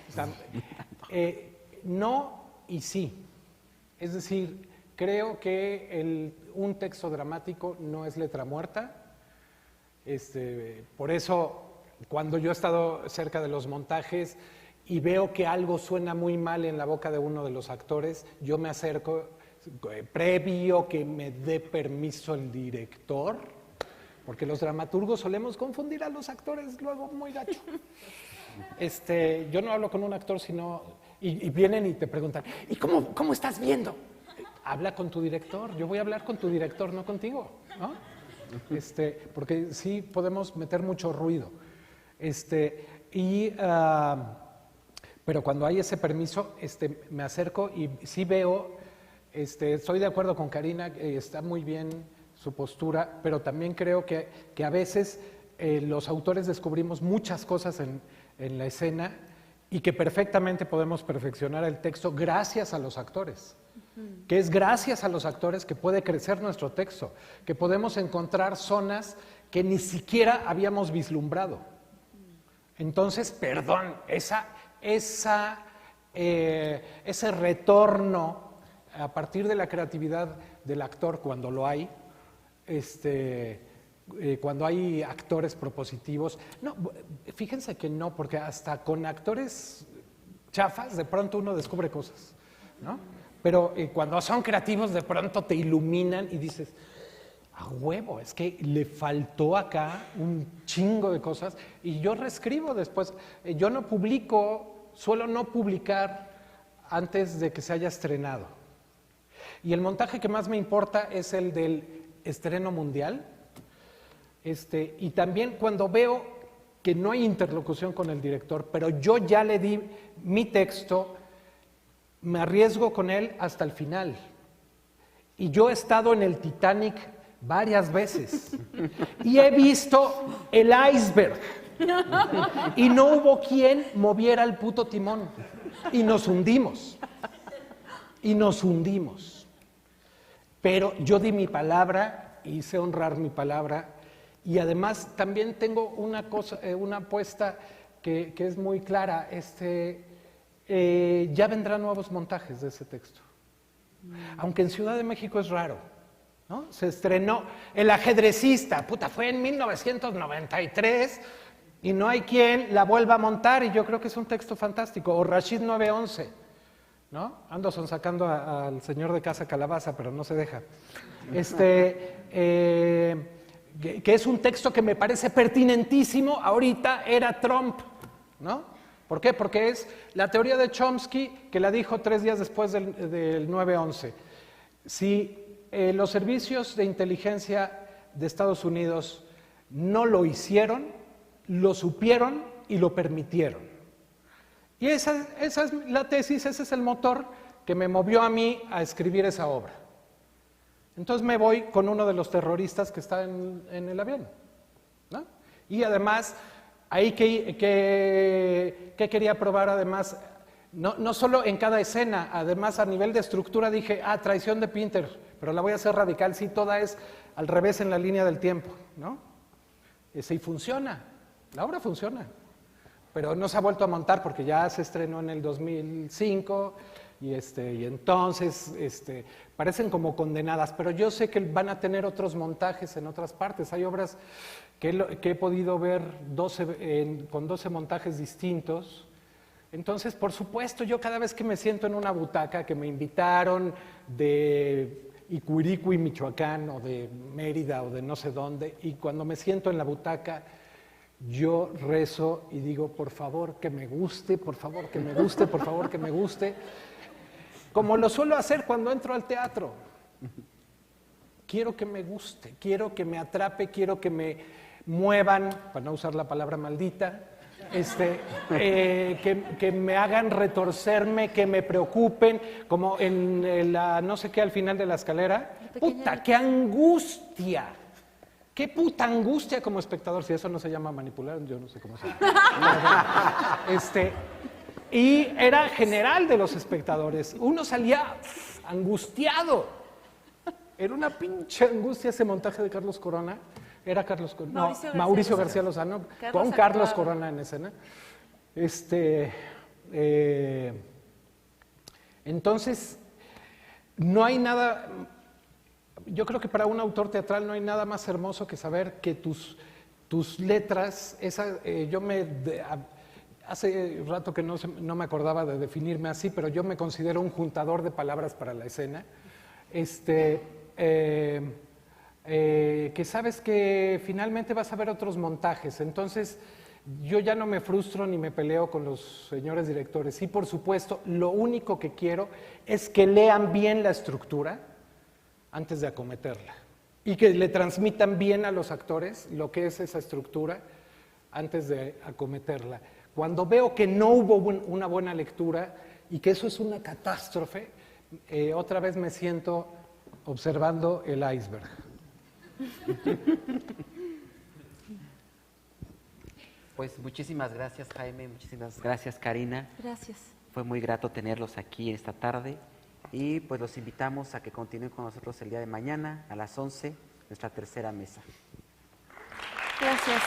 No y sí. Es decir, creo que un texto dramático no es letra muerta. Por eso, cuando yo he estado cerca de los montajes y veo que algo suena muy mal en la boca de uno de los actores, yo me acerco, previo que me dé permiso el director, porque los dramaturgos solemos confundir a los actores luego muy gacho. Yo no hablo con un actor, sino... Y vienen y te preguntan, ¿y cómo estás viendo? Habla con tu director, yo voy a hablar con tu director, no contigo, ¿no? Porque sí podemos meter mucho ruido. Pero cuando hay ese permiso, me acerco y sí veo, estoy de acuerdo con Karina, está muy bien su postura, pero también creo que a veces los autores descubrimos muchas cosas en la escena y que perfectamente podemos perfeccionar el texto gracias a los actores. Que es gracias a los actores que puede crecer nuestro texto, que podemos encontrar zonas que ni siquiera habíamos vislumbrado. Entonces, perdón, ese retorno a partir de la creatividad del actor cuando lo hay, cuando hay actores propositivos, no, fíjense que no, porque hasta con actores chafas de pronto uno descubre cosas, ¿no? Pero cuando son creativos de pronto te iluminan y dices, a huevo, es que le faltó acá un chingo de cosas y yo reescribo después. Yo no publico, suelo no publicar antes de que se haya estrenado. Y el montaje que más me importa es el del estreno mundial. Y también cuando veo que no hay interlocución con el director, pero yo ya le di mi texto, me arriesgo con él hasta el final. Y yo he estado en el Titanic varias veces y he visto el iceberg y no hubo quien moviera el puto timón y nos hundimos. Pero yo di mi palabra y sé honrar mi palabra y además también tengo una apuesta que es muy clara. Ya vendrán nuevos montajes de ese texto. Aunque en Ciudad de México es raro, ¿no? Se estrenó El ajedrecista, fue en 1993 y no hay quien la vuelva a montar y yo creo que es un texto fantástico. O Rashid 911, ¿no? Ando sonsacando al señor de Casa Calabaza, pero no se deja. Que es un texto que me parece pertinentísimo, ahorita era Trump, ¿no? ¿Por qué? Porque es la teoría de Chomsky que la dijo 3 días después del 9/11. Si los servicios de inteligencia de Estados Unidos no lo hicieron, lo supieron y lo permitieron. Y esa es la tesis, ese es el motor que me movió a mí a escribir esa obra. Entonces me voy con uno de los terroristas que está en el avión, ¿no? Y además... Ahí que quería probar además, no solo en cada escena, además a nivel de estructura dije, traición de Pinter, pero la voy a hacer radical, sí, toda es al revés en la línea del tiempo, ¿no? Y funciona, la obra funciona, pero no se ha vuelto a montar porque ya se estrenó en el 2005 y entonces parecen como condenadas, pero yo sé que van a tener otros montajes en otras partes, hay obras que he podido ver con 12 montajes distintos. Entonces, por supuesto, yo cada vez que me siento en una butaca, que me invitaron de Icuiricui, Michoacán, o de Mérida, o de no sé dónde, y cuando me siento en la butaca, yo rezo y digo, por favor, que me guste, por favor, que me guste, por favor, que me guste, como lo suelo hacer cuando entro al teatro. Quiero que me guste, quiero que me atrape, quiero que me muevan, para no usar la palabra maldita, que me hagan retorcerme, que me preocupen, como en la no sé qué al final de la escalera. ¡Puta, qué angustia! ¡Qué puta angustia como espectador! Si eso no se llama manipular, yo no sé cómo se llama. Y era general de los espectadores. Uno salía angustiado. Era una pinche angustia ese montaje de Carlos Corona. Era Carlos Corona. Mauricio García Lozano. Con Carlos Corona en escena. Entonces, no hay nada, yo creo que para un autor teatral no hay nada más hermoso que saber que tus letras, hace rato que no me acordaba de definirme así, pero yo me considero un juntador de palabras para la escena, que sabes que finalmente vas a ver otros montajes, entonces yo ya no me frustro ni me peleo con los señores directores. Y por supuesto, lo único que quiero es que lean bien la estructura antes de acometerla y que le transmitan bien a los actores lo que es esa estructura antes de acometerla. Cuando veo que no hubo una buena lectura y que eso es una catástrofe, otra vez me siento observando el iceberg. Pues muchísimas gracias, Jaime, muchísimas gracias, Karina. Gracias. Fue muy grato tenerlos aquí esta tarde y pues los invitamos a que continúen con nosotros el día de mañana a las 11, nuestra tercera mesa. Gracias.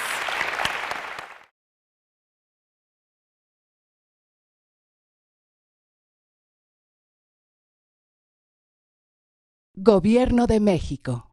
Gobierno de México.